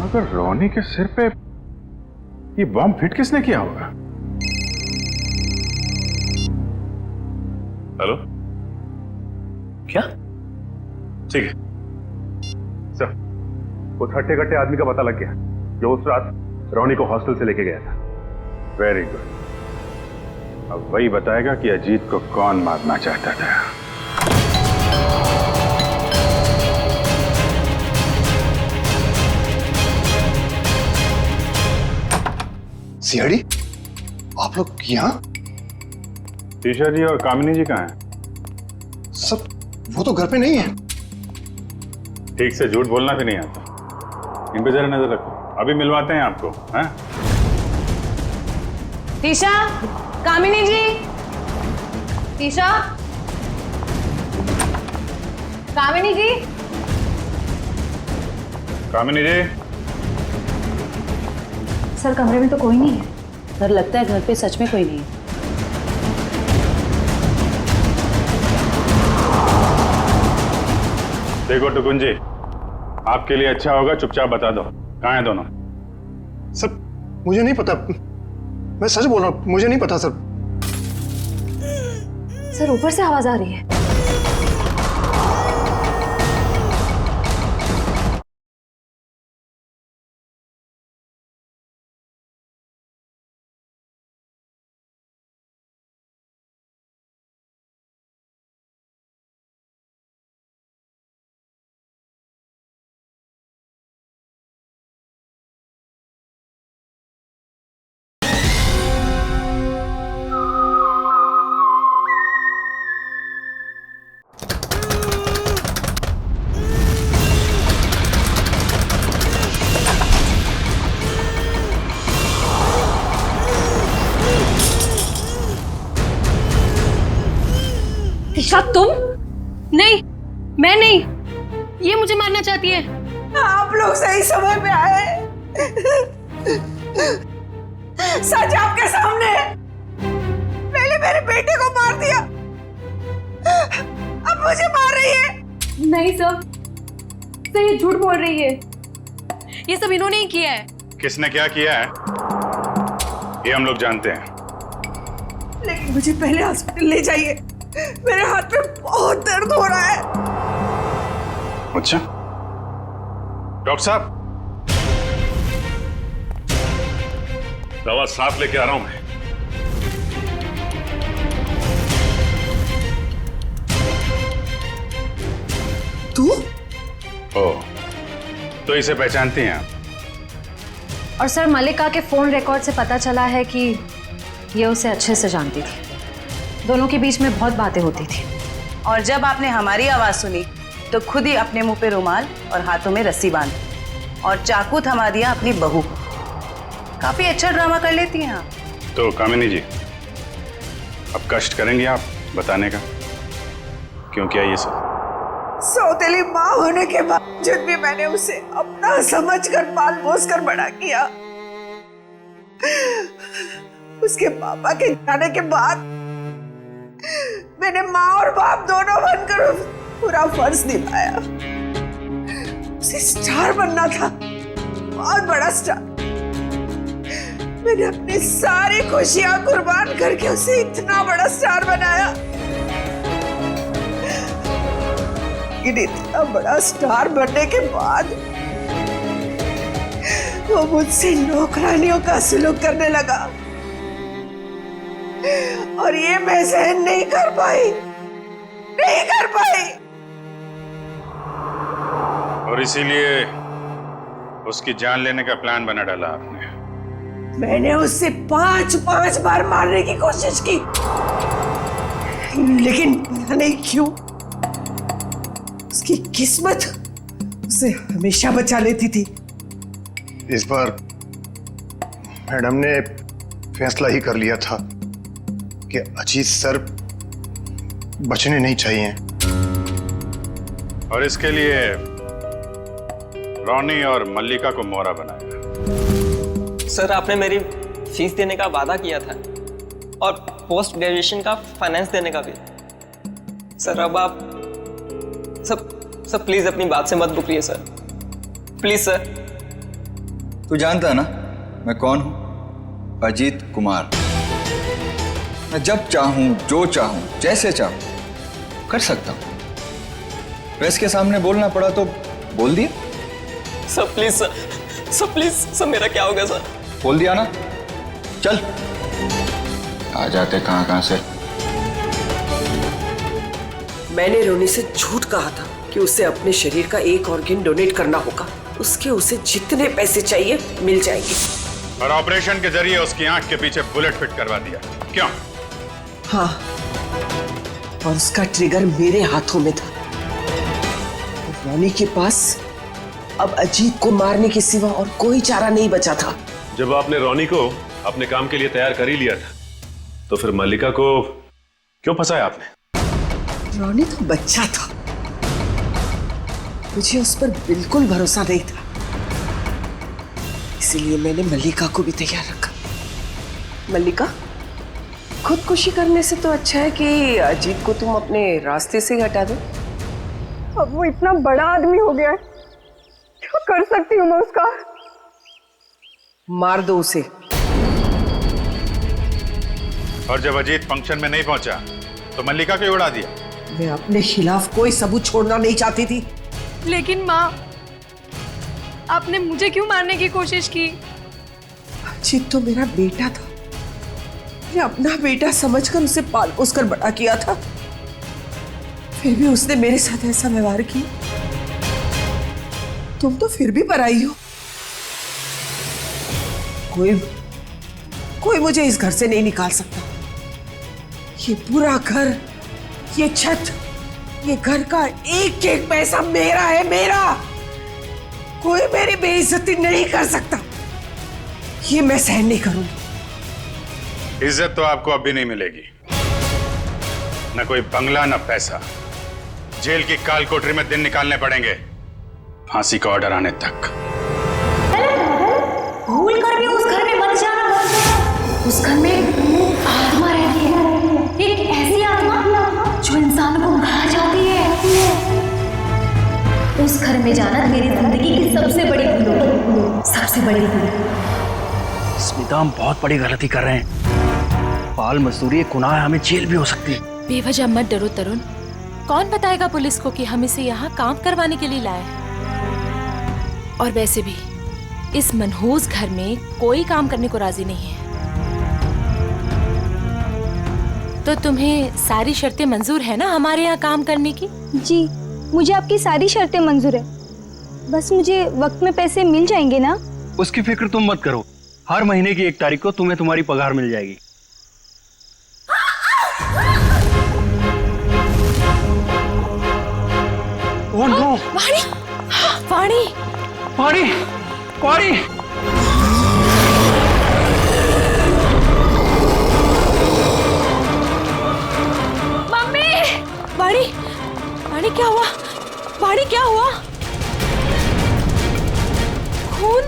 मगर रोनी के सिर पे ये बम फिट किसने किया होगा? हेलो, क्या? ठीक है सर, उस हट्टे कट्टे आदमी का पता लग गया जो उस रात रोनी को हॉस्टल से लेके गया था। Very good. अब वही बताएगा कि अजीत को कौन मारना चाहता था। सीआईडी? आप लोग यहाँ? टीशा जी और कामिनी जी कहाँ हैं? सब वो तो घर पे नहीं है। ठीक से झूठ बोलना भी नहीं आता। इन पे जरा नजर रखो, अभी मिलवाते हैं आपको। हैं? टीशा, कामिनी जी, टीशा, कामिनी जी, कामिनी जी। सर कमरे में तो कोई नहीं है। सर लगता है घर पे सच में कोई नहीं है। देखो टुकुन जी, आपके लिए अच्छा होगा चुपचाप बता दो कहाँ हैं दोनों। सर मुझे नहीं पता, मैं सच बोल रहा हूँ, मुझे नहीं पता सर। सर ऊपर से आवाज आ रही है। ईशा तुम? नहीं, मैं नहीं, ये मुझे मारना चाहती है। आप लोग सही समय पे आए। सच आपके सामने है। पहले मेरे बेटे को मार दिया, अब मुझे मार रही है। नहीं सर, ये झूठ बोल रही है। ये सब इन्होंने ही किया है। किसने क्या किया है ये हम लोग जानते हैं। लेकिन मुझे पहले हॉस्पिटल ले जाइए, मेरे हाथ में बहुत दर्द हो रहा है। अच्छा डॉक्टर साहब, दवा साफ लेके आ रहा हूं मैं। तू? ओह, तो इसे पहचानती हैं आप? और सर मल्लिका के फोन रिकॉर्ड से पता चला है कि ये उसे अच्छे से जानती थी। दोनों के बीच में बहुत बातें होती थी। और जब आपने हमारी आवाज सुनी तो खुद ही अपने मुंह पे रुमाल और हाथों में रस्सी बांधी और चाकू थमा दिया अपनी बहू। काफी अच्छा ड्रामा कर लेती हैं आप। तो कामिनी जी, अब कष्ट करेंगे आप बताने का क्यों किया ये सब? सौतेली माँ होने के बावजूद भी मैंने उसे अपना समझकर पाल पोस कर बड़ा किया। उसके पापा के जाने के बाद मैंने माँ और बाप दोनों बनकर पूरा फर्ज निभाया। उसे स्टार बनना था, बहुत बड़ा स्टार। मैंने अपनी सारी खुशियां कुर्बान करके उसे इतना बड़ा स्टार बनाया। लेकिन इतना बड़ा स्टार बनने के बाद वो मुझसे नौकरानियों का सलूक करने लगा और ये मैं सहन नहीं कर पाई। और इसीलिए उसकी जान लेने का प्लान बना डाला आपने। मैंने उससे पांच बार मारने की कोशिश की, लेकिन पता नहीं क्यों उसकी किस्मत उसे हमेशा बचा लेती थी। इस बार मैडम ने फैसला ही कर लिया था कि अजीत सर बचने नहीं चाहिए और इसके लिए रोनी और मल्लिका को मोहरा बनाया। सर आपने मेरी फीस देने का वादा किया था और पोस्ट ग्रेजुएशन का फाइनेंस देने का भी। सर अब आप सब प्लीज अपनी बात से मत रुकिए सर, प्लीज सर। तू जानता है ना मैं कौन हूं? अजीत कुमार। मैं जब चाहूं, जो चाहूं, जैसे चाहूं कर सकता हूं। प्रेस के सामने बोलना पड़ा तो बोल दिया। Sir please sir please sir, मेरा क्या हो गया सर? बोल दिया ना, चल। आ जाते कहां से। मैंने रोनी से झूठ कहा था कि उसे अपने शरीर का एक ऑर्गन डोनेट करना होगा। उसे जितने पैसे चाहिए मिल जाएंगे। और ऑपरेशन के जरिए उसकी आंख के पीछे बुलेट फिट करवा दिया। क्यों? हाँ, और उसका ट्रिगर मेरे हाथों में था। रोनी के पास अब अजीत को मारने के सिवा और कोई चारा नहीं बचा था। जब आपने रोनी को अपने काम के लिए तैयार कर ही लिया था, तो फिर मल्लिका को क्यों फंसाया आपने? रोनी तो बच्चा था, मुझे उस पर बिल्कुल भरोसा नहीं था, इसीलिए मैंने मल्लिका को भी तैयार रखा। मल्लिका, खुदकुशी करने से तो अच्छा है कि अजीत को तुम अपने रास्ते से हटा दो। अब वो इतना बड़ा आदमी हो गया है, क्या कर सकती हूँ मैं उसका? मार दो उसे। और जब अजीत फंक्शन में नहीं पहुंचा तो मल्लिका को उड़ा दिया। मैं अपने खिलाफ कोई सबूत छोड़ना नहीं चाहती थी। लेकिन माँ, आपने मुझे क्यों मारने की कोशिश की? अजीत तो मेरा बेटा था, मैं अपना बेटा समझकर उसे पाल पोस कर बड़ा किया था, फिर भी उसने मेरे साथ ऐसा व्यवहार किया। तुम तो फिर भी पराई हो। कोई मुझे इस घर से नहीं निकाल सकता। ये पूरा घर, ये छत, ये घर का एक एक पैसा मेरा है, मेरा। कोई मेरी बेइज्जती नहीं कर सकता, ये मैं सहन नहीं करूंगी। इज्जत तो आपको अब भी नहीं मिलेगी, न कोई बंगला न पैसा। जेल की काल कोठरी में दिन निकालने पड़ेंगे, फांसी का ऑर्डर आने तक। भूल कर भी उस घर में मत जाना। उस घर में आत्मा रहती है, एक ऐसी आत्मा जो इंसान को खा जाती है। उस घर में जाना मेरी जिंदगी की सबसे बड़ी भूल होगी, सबसे बड़ी भूल। स्मिता, हम बहुत बड़ी गलती कर रहे हैं। बाल मजदूरी एक गुनाह है, हमें जेल भी हो सकती है। बेवजह मत डरो तरुण, कौन बताएगा पुलिस को कि हम इसे यहाँ काम करवाने के लिए लाए हैं? और वैसे भी इस मनहूस घर में कोई काम करने को राजी नहीं है। तो तुम्हें सारी शर्तें मंजूर है ना हमारे यहाँ काम करने की? जी, मुझे आपकी सारी शर्तें मंजूर है, बस मुझे वक्त में पैसे मिल जाएंगे ना? उसकी फिक्र तुम मत करो, हर महीने की 1 तारीख को तुम्हें तुम्हारी पगार मिल जाएगी। Oh no! वाणी! वाणी! वाणी! वाणी! मम्मी! वाणी! वाणी क्या हुआ? वाणी क्या हुआ? खून?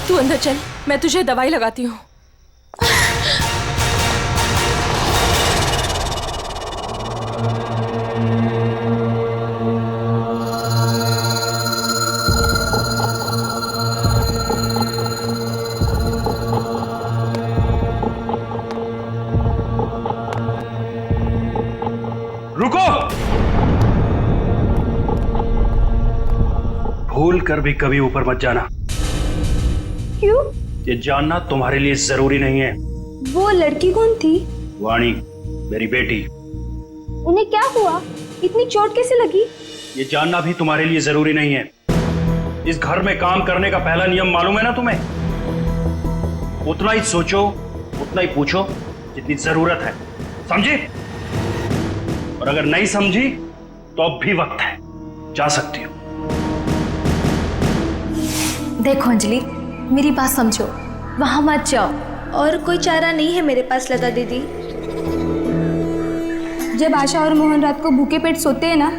तू अंदर चल, मैं तुझे दवाई लगाती हूँ। रुको! भूल कर भी कभी ऊपर मत जाना। क्यों? ये जानना तुम्हारे लिए जरूरी नहीं है। वो लड़की कौन थी? वाणी, मेरी बेटी। उन्हें क्या हुआ? इतनी चोट कैसे लगी? ये जानना भी तुम्हारे लिए जरूरी नहीं है। इस घर में काम करने का पहला नियम मालूम है ना तुम्हें? उतना ही सोचो, उतना ही पूछो जितनी जरूरत है, समझी? और अगर नहीं समझी तो अब भी वक्त है, जा सकती हो। देखो अंजलि, मेरी बात समझो, वहां मत जाओ। और कोई चारा नहीं है मेरे पास लता दीदी। जब आशा और मोहन रात को भूखे पेट सोते हैं ना,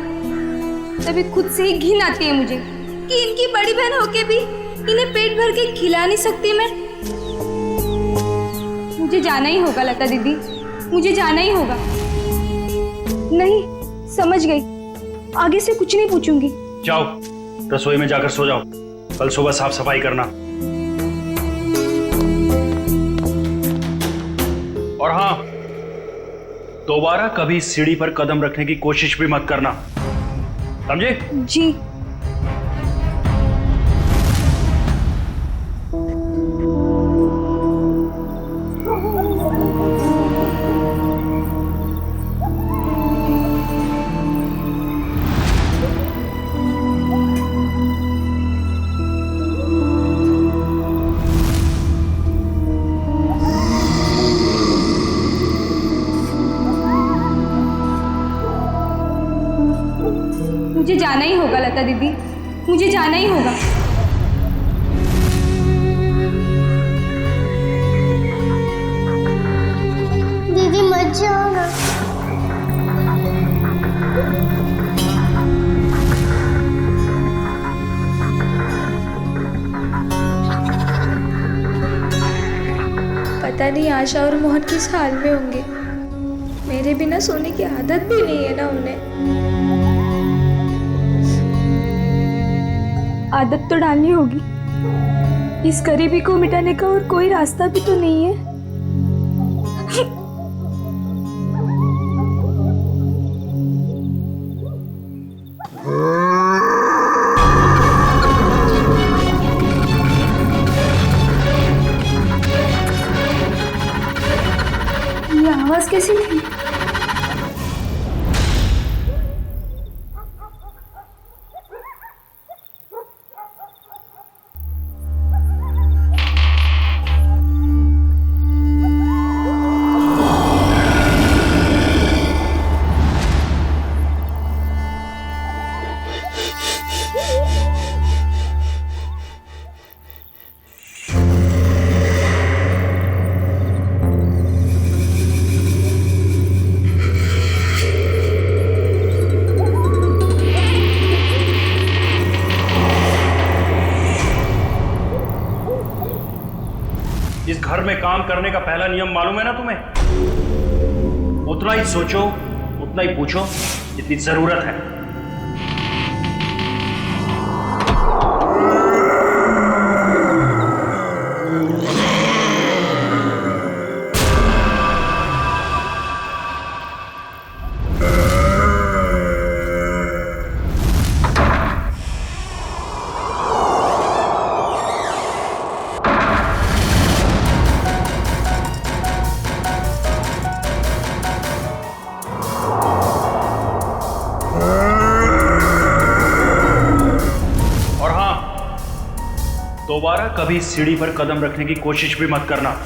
तभी खुद से ही घिन आती है मुझे कि इनकी बड़ी बहन होके भी इन्हें पेट भर के खिला नहीं सकती मैं। मुझे जाना ही होगा लता दीदी, मुझे जाना ही होगा। नहीं, समझ गई, आगे से कुछ नहीं पूछूंगी। जाओ, रसोई में जाकर सो जाओ, कल सुबह साफ सफाई करना। और हाँ, दोबारा कभी सीढ़ी पर कदम रखने की कोशिश भी मत करना, समझे? जी। मुझे जाना ही होगा लता दीदी, मुझे जाना ही होगा। दीदी मत जाओ ना। पता नहीं आशा और मोहन किस हाल में होंगे। मेरे बिना सोने की आदत भी नहीं है ना उन्हें। आदत तो डालनी होगी। इस गरीबी को मिटाने का और कोई रास्ता भी तो नहीं है। ये आवाज कैसी थी? इस घर में काम करने का पहला नियम मालूम है ना तुम्हें? उतना ही सोचो, उतना ही पूछो जितनी जरूरत है। दोबारा कभी सीढ़ी पर कदम रखने की कोशिश भी मत करना।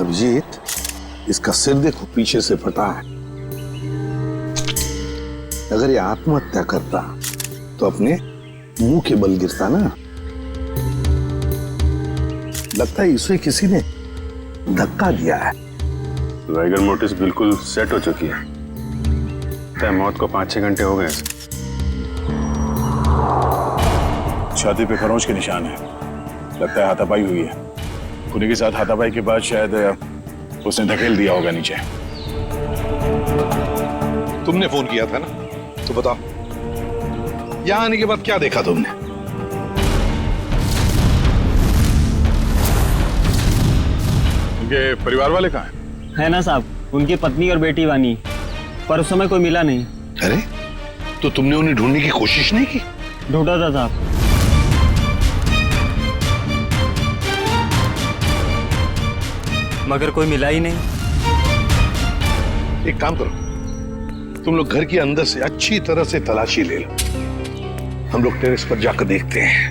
अभिजीत, इसका सिर देखो पीछे से फटा है। अगर ये आत्महत्या करता तो अपने मुंह के बल गिरता ना। लगता है इसे किसी ने धक्का दिया है। वाइगर मोटिस बिल्कुल सेट हो चुकी है। मौत को 5-6 घंटे हो गए। छाती पे खरोंच के निशान है। लगता है हाथापाई हुई है। खुदी के साथ हाथापाई के बाद शायद उसने धकेल दिया होगा नीचे। तुमने फोन किया था ना, तो बताओ यहाँ आने के बाद क्या देखा तुमने? उनके परिवार वाले कहाँ हैं? है ना साहब, उनकी पत्नी और बेटी वानी, पर उस समय कोई मिला नहीं। अरे तो तुमने उन्हें ढूंढने की कोशिश नहीं की? ढूंढा था साहब, मगर कोई मिला ही नहीं। एक काम करो, तुम लोग घर के अंदर से अच्छी तरह से तलाशी ले लो, हम लोग टेरेस पर जाकर देखते हैं।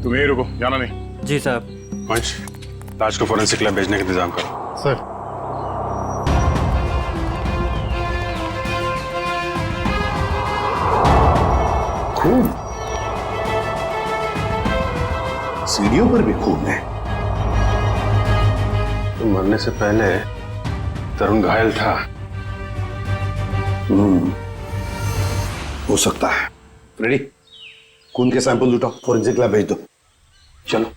तुम यहीं रुको, जाना नहीं। जी साहब। पंच, लाश को फोरेंसिक लैब भेजने का इंतजाम करो। सर। खून, सीढ़ियों पर भी खून है। तो मरने से पहले तरुण घायल था। हो सकता है। रेडी, खून के सैंपल उठाओ, फोरेंसिक लैब भेज दो। चलो।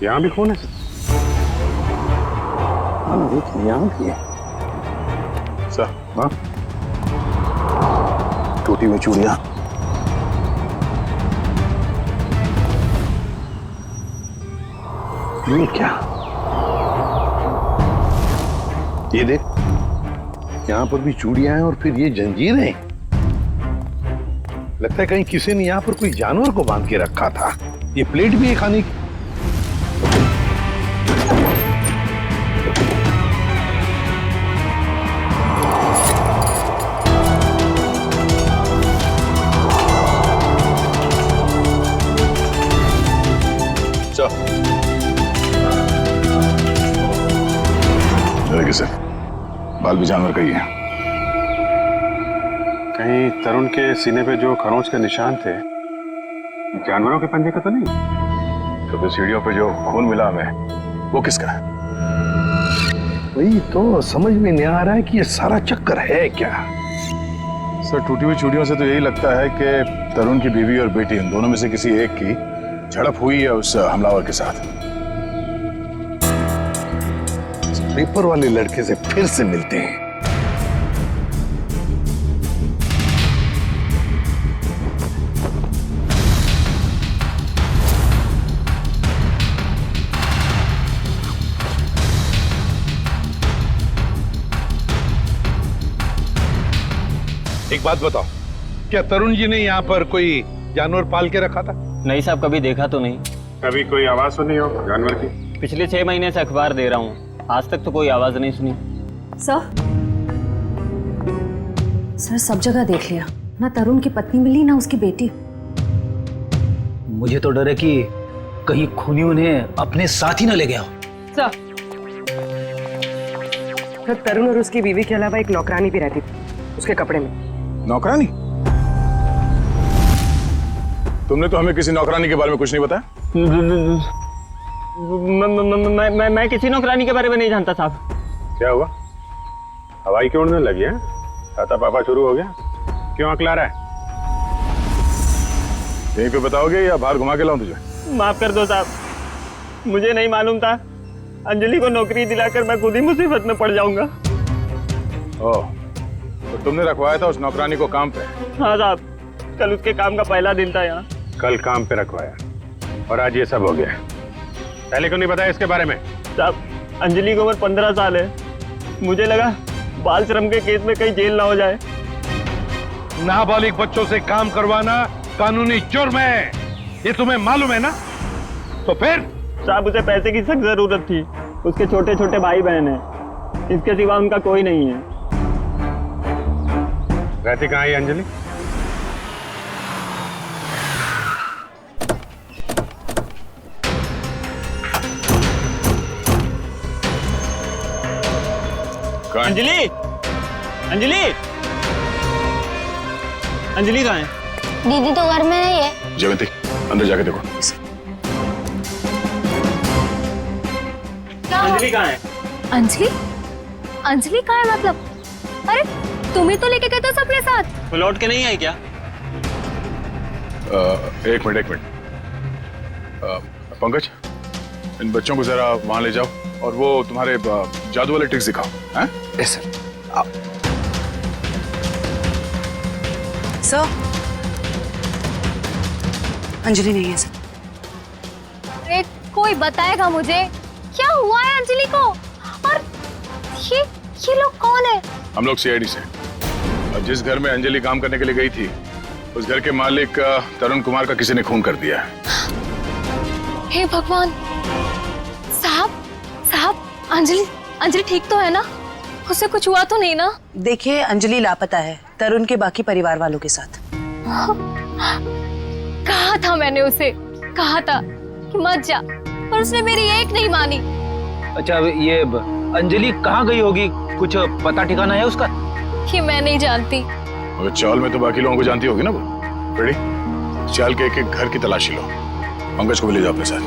यहाँ भी खून है? हाँ, यहाँ भी है। सर, हाँ, टोटी में चूड़ियां। ये क्या? ये देख, यहाँ पर भी चूड़ियां हैं और फिर ये जंजीरें। लगता है कहीं किसी ने यहाँ पर कोई जानवर को बांध के रखा था। ये प्लेट भी है खाने की। किसे बाल भी जानवर का ही है। कहीं तरुण के सीने पे जो खरोंच के निशान थे, जानवरों के पंजे का तो नहीं? तो फिर सीढ़ियों पे जो खून मिला हमें, वो किसका है? वही तो समझ में नहीं आ रहा है कि ये सारा चक्कर है क्या। सर, टूटी हुई चूड़ियों से तो यही लगता है कि तरुण की बीवी और बेटी, इन दोनों में से किसी एक की झड़प हुई है उस हमलावर के साथ। पेपर वाले लड़के से फिर से मिलते हैं। एक बात बताओ, क्या तरुण जी ने यहाँ पर कोई जानवर पाल के रखा था? नहीं साहब, कभी देखा तो नहीं। कभी कोई आवाज सुनी हो जानवर की? पिछले 6 महीने से अखबार दे रहा हूँ, आज तक तो कोई आवाज नहीं सुनी। सर सब जगह देख लिया, ना तरुण की पत्नी मिली ना उसकी बेटी। मुझे तो डर है कि कहीं खूनी उन्हें अपने साथ ही ना ले गया। सर, तरुण और उसकी बीवी के अलावा एक नौकरानी भी रहती थी उसके कपड़े में। नौकरानी? तुमने तो हमें किसी नौकरानी के बारे में कुछ नहीं बताया। मैं किसी नौकरानी के बारे में नहीं जानता साहब। क्या हुआ? हवाई क्यों उड़ने लगी है? खाता पापा शुरू हो गया? क्यों अकला रहा है? यहीं पे बताओगे या बाहर घुमा के लाऊं तुझे? माफ कर दो साहब, मुझे नहीं मालूम था। अंजलि को नौकरी दिलाकर मैं खुद ही मुसीबत में पड़ जाऊंगा। ओह, तो तुमने रखवाया था उस नौकरानी को काम पे? हाँ साहब, कल उसके काम का पहला दिन था यहाँ। कल काम पे रखवाया और आज ये सब हो गया। पहले क्यों नहीं बताया इसके बारे में? साहब, अंजलि की उम्र 15 साल है। मुझे लगा बाल श्रम के केस में कहीं जेल ना हो जाए। नाबालिग बच्चों से काम करवाना कानूनी जुर्म है, ये तुम्हें मालूम है ना? तो फिर? साहब, उसे पैसे की सख्त जरूरत थी। उसके छोटे छोटे भाई बहन हैं, इसके सिवा उनका कोई नहीं है। रहती कहाँ है अंजलि? अंजलि, अंजलि, अंजलि कहाँ है? दीदी तो घर में नहीं है। जयवंती, अंदर जाके देखो। अंजलि कहाँ है? अंजलि? अंजलि कहाँ है मतलब? अरे तुम ही तो लेके गए थे सबके साथ। वो लौट के नहीं आई क्या? एक मिनट पंकज, इन बच्चों को जरा वहां ले जाओ और वो तुम्हारे जादू वाले ट्रिक्स दिखाओ। हैं? Yes sir. सर, अंजलि नहीं है सर। अरे कोई बताएगा मुझे क्या हुआ है अंजलि को? और ये लोग कौन है? हम लोग सीआईडी से। और जिस घर में अंजलि काम करने के लिए गई थी, उस घर के मालिक तरुण कुमार का किसी ने खून कर दिया है। हे भगवान! साहब, अंजलि ठीक तो है ना? उसे कुछ हुआ तो नहीं ना? देखिए, अंजलि लापता है तरुण के बाकी परिवार वालों के साथ। कहा था मैंने उसे, कहा था कि मत जा, पर उसने मेरी एक नहीं मानी। अच्छा, ये अंजलि कहाँ गई होगी? कुछ पता ठिकाना है उसका? कि मैं नहीं जानती। मगर चाल में तो बाकी लोगों को जानती होगी ना वो। रेडी? चाल के एक घर की तलाशी लो। पंकज को भी ले जाओ अपने साथ।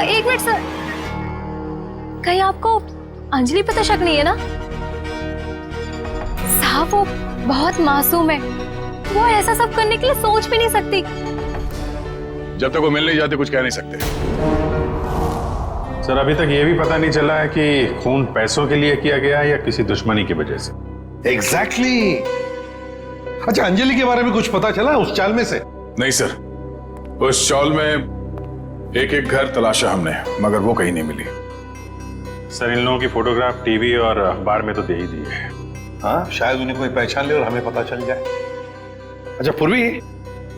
एक मिनट सर, कहीं आपको अंजलि पे तो शक नहीं है ना? साहब, वो बहुत मासूम है, वो ऐसा सब करने के लिए सोच भी नहीं सकती। जब तक वो मिल नहीं जाते कुछ कह नहीं सकते। सर, अभी तक ये भी पता नहीं चला है कि खून पैसों के लिए किया गया है या किसी दुश्मनी की वजह से। एग्जैक्टली। अच्छा, अंजलि के बारे में कुछ पता चला उस चाल में से? नहीं सर, उस चाल में एक घर तलाशा हमने, मगर वो कहीं नहीं मिली। सर, इन लोगों की फोटोग्राफ टीवी और अखबार में तो दे ही दी है। हाँ, शायद उन्हें कोई पहचान ले और हमें पता चल जाए। अच्छा पूर्वी,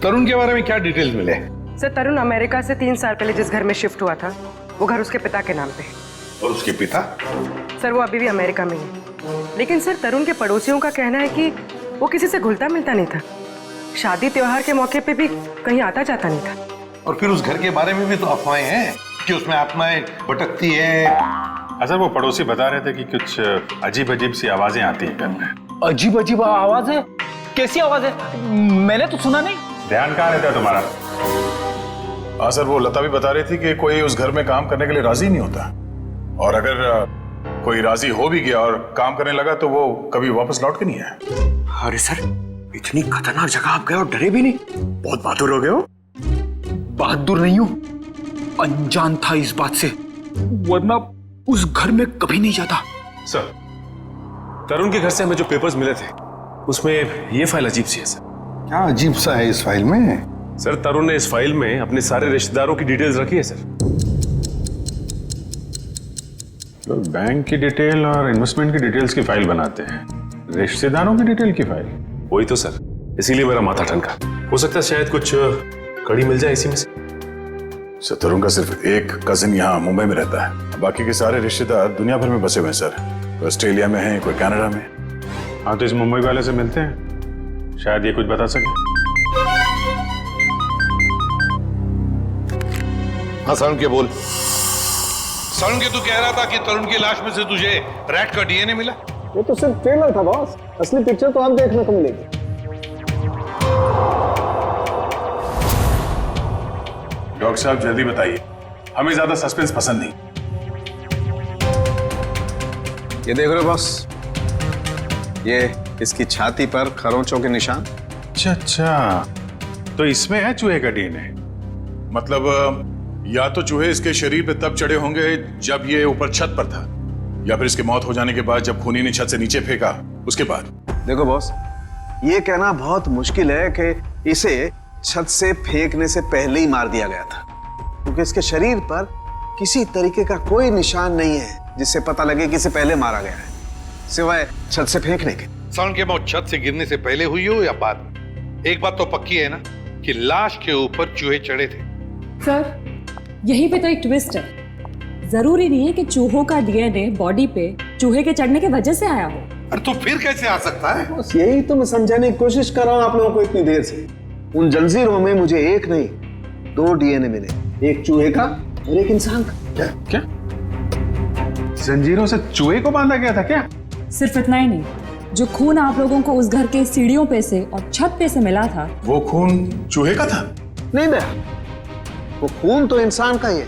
तरुण के बारे में क्या डिटेल्स मिले? सर, तरुण अमेरिका से 3 साल पहले जिस घर में शिफ्ट हुआ था, वो घर उसके पिता के नाम पे है। और उसके पिता? सर, वो अभी भी अमेरिका में है। लेकिन सर, तरुण के पड़ोसियों का कहना है कि वो किसी से घुलता मिलता नहीं था। शादी त्योहार के मौके पे भी कहीं आता जाता नहीं था। और फिर उस घर के बारे में भी तो अफवाहें हैं कि उसमें आत्माएं भटकती है। अच्छा, वो पड़ोसी बता रहे थे कि कुछ अजीब सी आवाजें आती हैं घर में। अजीब आवाज है? कैसी आवाज है? मैंने तो सुना नहीं। ध्यान कहाँ रहता है तुम्हारा? हाँ सर, वो लता भी बता रही थी कि कोई उस घर में काम करने के लिए राजी नहीं होता, और अगर कोई राजी हो भी गया और काम करने लगा तो वो कभी वापस लौट के नहीं आया। अरे सर, इतनी खतरनाक जगह आप गए और डरे भी नहीं? बहुत बहादुर हो गए हो। बहादुर नहीं हूं, अनजान था इस बात से, वरना उस घर में कभी नहीं जाता। सर, तरुण के घर से हमें जो पेपर्स मिले थे, उसमें ये फाइल अजीब सी है सर। क्या अजीब सा है इस फाइल में? सर, तरुण ने इस फाइल में अपने सारे रिश्तेदारों की डिटेल्स रखी है सर। तो बैंक की डिटेल और इन्वेस्टमेंट की डिटेल्स की फाइल बनाते हैं, रिश्तेदारों की डिटेल की फाइल? वही तो सर, इसीलिए मेरा माथा ठनका। हो सकता है शायद कुछ कड़ी मिल जाए इसी में से। तरुण का सिर्फ एक कजिन यहाँ मुंबई में रहता है, बाकी के सारे रिश्तेदार दुनिया भर में बसे हुए हैं सर। कोई ऑस्ट्रेलिया में है, कोई कनाडा में। हाँ, तो इस मुंबई वाले से मिलते हैं, शायद ये कुछ बता सके। हाँ सारुण के बोल। सारुण के, तू कह रहा था कि तरुण की लाश में से तुझे रैट का डीएनए मिला? वो तो सिर्फ ट्रेलर था बॉस, असली पिक्चर तो आप देखने को मिलेगी। डॉक्टर साहब जल्दी बताइए, हमें ज्यादा सस्पेंस पसंद नहीं। ये देख रहे हो बॉस, ये इसकी छाती पर खरोंचों के निशान। अच्छा, तो इसमें है चूहे का डीएनए? मतलब या तो चूहे इसके शरीर पे तब चढ़े होंगे जब ये ऊपर छत पर था, या फिर इसकी मौत हो जाने के बाद जब खूनी ने छत से नीचे फेंका उसके बाद। देखो बॉस, ये कहना बहुत मुश्किल है कि इसे छत से फेंकने से पहले ही मार दिया गया था, क्योंकि इसके शरीर पर किसी तरीके का कोई निशान नहीं है जिससे पता लगे कि इसे पहले मारा गया है, सिवाय छत से फेंकने के। सारुण की मौत छत से गिरने से पहले हुई हो या बाद में, एक बात तो पक्की है ना कि लाश के ऊपर चूहे चढ़े थे। सर, यहीं पे तो एक ट्विस्ट है। जरूरी नहीं है कि चूहों का डीएनए बॉडी पे चूहे के चढ़ने की वजह से आया हो। अरे तो फिर कैसे आ सकता है? बस यही तो मैं समझाने की कोशिश कर रहा हूँ आप लोगों को इतनी देर से। उन जंजीरों में मुझे एक नहीं 2 डीएनए मिले, एक चूहे का और एक इंसान का। क्या? जंजीरों से चूहे को बांधा गया था क्या? सिर्फ इतना ही नहीं, जो खून आप लोगों को उस घर के सीढ़ियों पे से और छत पे से मिला था, वो खून चूहे का था? नहीं दया, वो खून तो इंसान का ही है,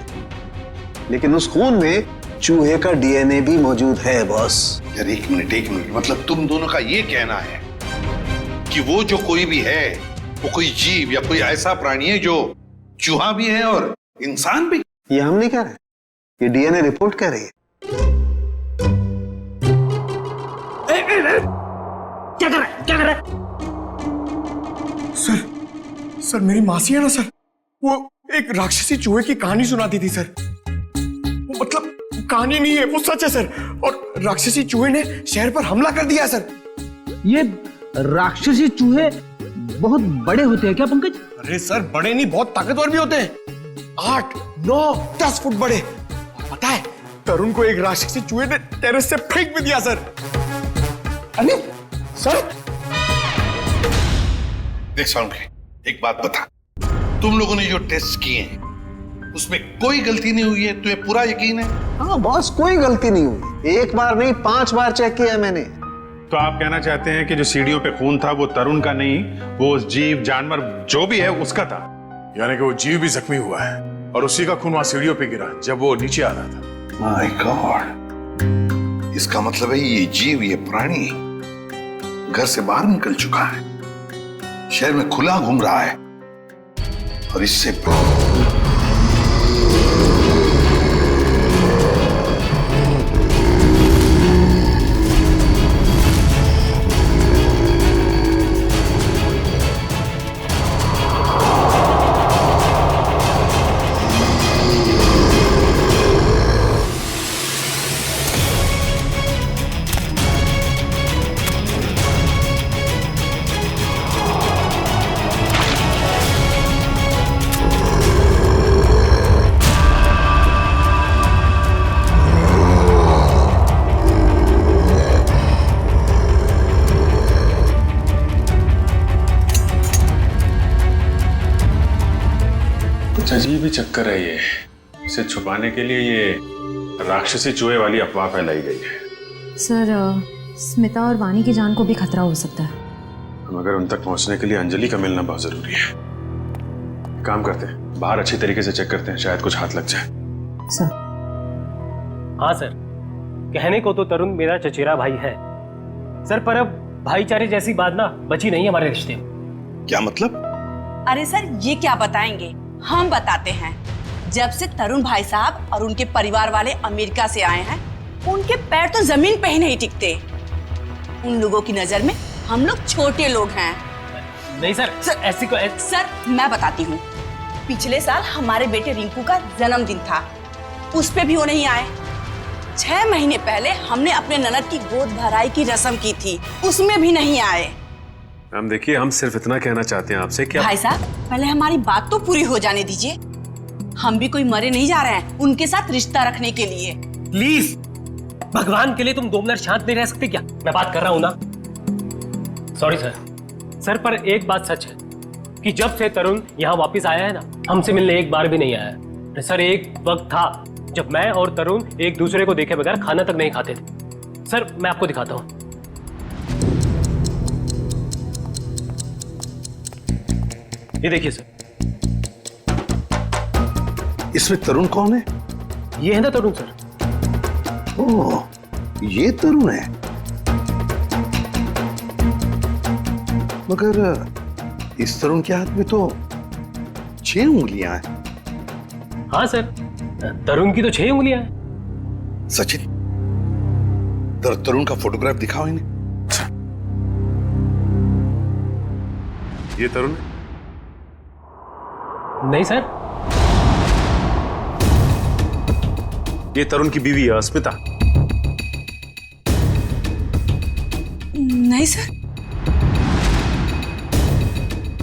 लेकिन उस खून में चूहे का डीएनए भी मौजूद है बॉस। यार एक मिनट, मतलब तुम दोनों का ये कहना है कि वो जो कोई भी है वो कोई जीव या कोई ऐसा प्राणी है जो चूहा भी है और इंसान भी। ये हम नहीं कह रहे, ये डीएनए रिपोर्ट कह रही है। क्या कर रहा है, क्या कर रहा है? सर मेरी मासी है ना सर, वो एक राक्षसी चूहे की कहानी सुनाती थी सर। वो मतलब कहानी नहीं है, वो सच है सर। और राक्षसी चूहे ने शहर पर हमला कर दिया सर। ये राक्षसी चूहे बहुत बड़े होते हैं क्या पंकज? अरे सर बड़े नहीं, बहुत ताकतवर भी होते हैं। 8, 9, 10 फुट बड़े। पता है तरुण को एक राक्षसी चूहे ने टेरेस से फेंक भी दिया सर। अरे सर देख साउंड, एक बात बता, तुम लोगों ने जो टेस्ट किए हैं उसमें कोई गलती नहीं हुई है? तुम्हें पूरा यकीन है? हाँ बॉस, कोई गलती नहीं हुई। एक बार नहीं 5 बार चेक किया मैंने। तो आप कहना चाहते हैं कि जो सीढ़ियों पे खून था वो तरुण का नहीं, वो जीव जानवर जो भी है उसका था? यानी कि वो जीव भी जख्मी हुआ है और उसी का खून वहां सीढ़ियों पे गिरा जब वो नीचे आ रहा था। माय गॉड, इसका मतलब है ये जीव, ये प्राणी घर से बाहर निकल चुका है, शहर में खुला घूम रहा है और इससे अजीब ही चक्कर है ये। इसे छुपाने के लिए ये राक्षसी चूहे वाली अफवाह फैलाई गई है। सर स्मिता और वानी की जान को भी खतरा हो सकता है। मगर उन तक पहुंचने के लिए अंजलि का मिलना बहुत जरूरी है। काम करते हैं, बाहर अच्छी तरीके से चेक करते हैं, शायद कुछ हाथ लग जाए। सर। हाँ सर, कहने को तो तरुण मेरा चचेरा भाई है सर, पर अब भाईचारे जैसी बात ना बची नहीं हमारे रिश्ते में। क्या मतलब? अरे सर ये क्या बताएंगे, हम बताते हैं। जब से तरुण भाई साहब और उनके परिवार वाले अमेरिका से आए हैं, उनके पैर तो जमीन पे ही नहीं टिकते। उन लोगों की नजर में हम लोग छोटे लोग हैं। नहीं सर, ऐसी को सर मैं बताती हूँ, पिछले साल हमारे बेटे रिंकू का जन्मदिन था, उस पे भी वो नहीं आए। 6 महीने पहले हमने अपने ननद की गोद भराई की रस्म की थी, उसमें भी नहीं आए। हम देखिए, हम सिर्फ इतना कहना चाहते हैं आपसे कि भाई साहब पहले हमारी बात तो पूरी हो जाने दीजिए। हम भी कोई मरे नहीं जा रहे हैं उनके साथ रिश्ता रखने के लिए। प्लीज भगवान के लिए तुम 2 मिनट शांत नहीं रह सकते क्या? मैं बात कर रहा हूं ना। सॉरी सर, पर एक बात सच है कि जब से तरुण यहाँ वापस आया है ना, हमसे मिलने एक बार भी नहीं आया। सर एक वक्त था जब मैं और तरुण एक दूसरे को देखे बगैर खाना तक नहीं खाते थे। सर मैं आपको दिखाता हूँ, ये देखिए सर। इसमें तरुण कौन है? ये है ना तरुण सर। ओह, ये तरुण है। मगर इस तरुण के हाथ में तो 6 उंगलियां हैं। हाँ सर, तरुण की तो 6 उंगलियां हैं। सचिन, तरुण का फोटोग्राफ दिखाओ इन्हें। ये तरुण है? नहीं सर, ये तरुण की बीवी है स्मिता। नहीं सर।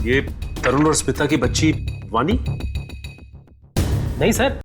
ये तरुण और स्मिता की बच्ची वानी? नहीं सर,